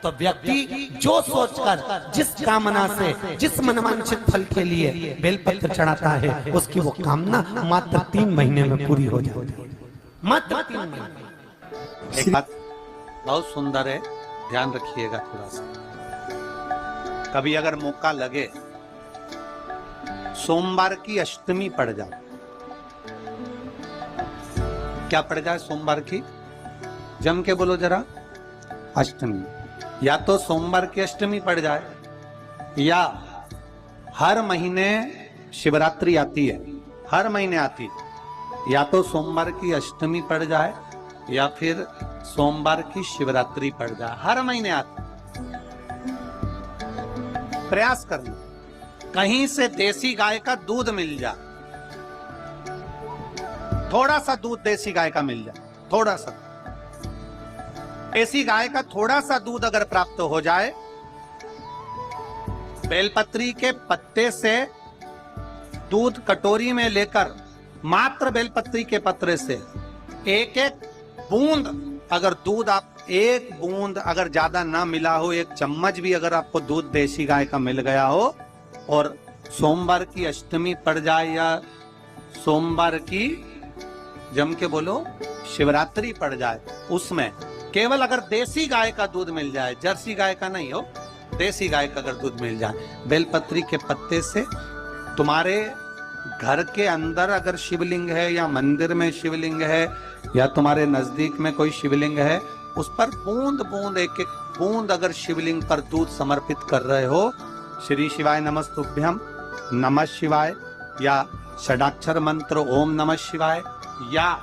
तो व्यक्ति जो सोचकर, जिस कामना से, जिस मनवांछित फल के लिए बेलपत्र चढ़ाता है, उसकी वो कामना मात्र 3 महीने में पूरी हो जाती है। मात्र 3 महीने। एक बात बहुत सुंदर है, ध्यान रखिएगा थोड़ा सा। कभी अगर मौका लगे, सोमवार की अष्टमी पड़ जाए, क्या पड़ जाए सोमवार की? जम के बोलो जरा, अष्टमी। या तो सोमवार की अष्टमी पड़ जाए, या हर महीने शिवरात्रि आती है, हर महीने आती है, या तो सोमवार की अष्टमी पड़ जाए या फिर सोमवार की शिवरात्रि पड़ जाए, हर महीने आती। प्रयास करना कहीं से देसी गाय का दूध मिल जाए, थोड़ा सा दूध देसी गाय का मिल जाए, थोड़ा सा देसी गाय का थोड़ा सा दूध अगर प्राप्त हो जाए, बेलपत्री के पत्ते से दूध कटोरी में लेकर, मात्र बेलपत्री के पत्रे से एक एक बूंद अगर दूध, आप एक बूंद अगर ज्यादा ना मिला हो, 1 चम्मच भी अगर आपको दूध देसी गाय का मिल गया हो और सोमवार की अष्टमी पड़ जाए या सोमवार की, जम के बोलो, शिवरात्रि पड़ जाए, उसमें केवल अगर देसी गाय का दूध मिल जाए, जर्सी गाय का नहीं हो, देसी गाय का अगर दूध मिल जाए, बेलपत्री के पत्ते से, तुम्हारे घर के अंदर अगर शिवलिंग है या मंदिर में शिवलिंग है या तुम्हारे नजदीक में कोई शिवलिंग है, उस पर बूंद बूंद, एक एक बूंद अगर शिवलिंग पर दूध समर्पित कर रहे हो, श्री शिवाय नमस्तुभ्यम, नमः शिवाय, या षडाक्षर मंत्र ओम नमः शिवाय, या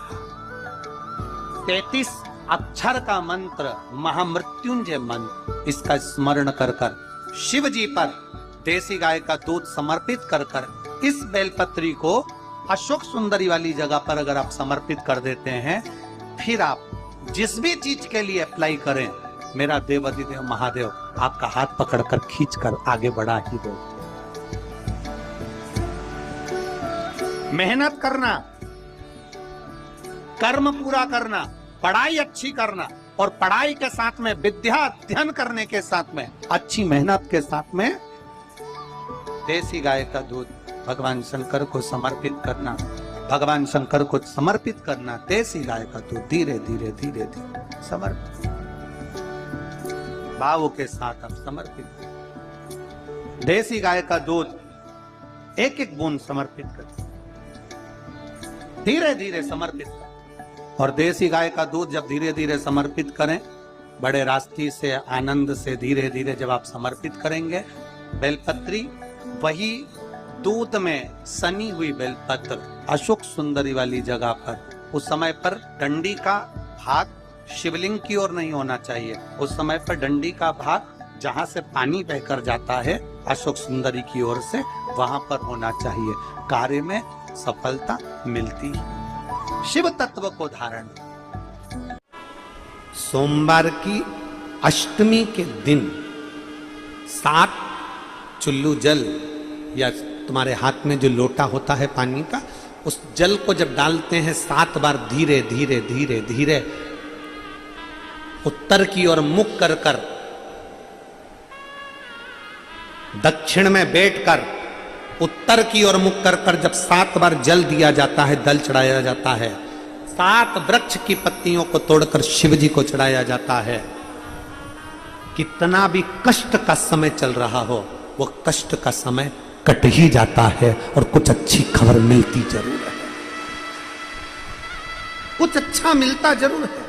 33 अक्षर का मंत्र महामृत्युंजय मंत्र, इसका स्मरण कर कर शिव जी पर देसी गाय का दूध समर्पित कर कर इस बेलपत्री को अशोक सुंदरी वाली जगह पर अगर आप समर्पित कर देते हैं, फिर आप जिस भी चीज के लिए अप्लाई करें, मेरा देव अधिदेव महादेव आपका हाथ पकड़कर खींचकर आगे बढ़ा ही दो। मेहनत करना, कर्म पूरा करना, पढ़ाई अच्छी करना, और पढ़ाई के साथ में विद्या अध्ययन करने के साथ में अच्छी मेहनत के साथ में देसी गाय का दूध भगवान शंकर को समर्पित करना, भगवान शंकर को समर्पित करना। देसी गाय का दूध धीरे धीरे धीरे धीरे समर्पित, भावों के साथ आप समर्पित। देसी गाय का दूध एक एक बूंद समर्पित कर, धीरे धीरे समर्पित कर। और देसी गाय का दूध जब धीरे धीरे समर्पित करें, बड़े रास्ते से आनंद से धीरे धीरे जब आप समर्पित करेंगे, बेलपत्री वही दूध में सनी हुई बेलपत्र अशोक सुंदरी वाली जगह पर, उस समय पर डंडी का भाग शिवलिंग की ओर नहीं होना चाहिए। उस समय पर डंडी का भाग जहां से पानी बहकर जाता है अशोक सुंदरी की ओर से, वहां पर होना चाहिए। कार्य में सफलता मिलती है। शिव तत्व को धारण। सोमवार की अष्टमी के दिन 7 चुल्लू जल या तुम्हारे हाथ में जो लोटा होता है पानी का, उस जल को जब डालते हैं 7 बार धीरे धीरे धीरे धीरे उत्तर की ओर मुख कर कर, दक्षिण में बैठकर उत्तर की ओर मुख कर कर जब 7 बार जल दिया जाता है, दल चढ़ाया जाता है, 7 वृक्ष की पत्तियों को तोड़कर शिव जी को चढ़ाया जाता है। कितना भी कष्ट का समय चल रहा हो, वो कष्ट का समय कट ही जाता है और कुछ अच्छी खबर मिलती जरूर है, कुछ अच्छा मिलता जरूर है।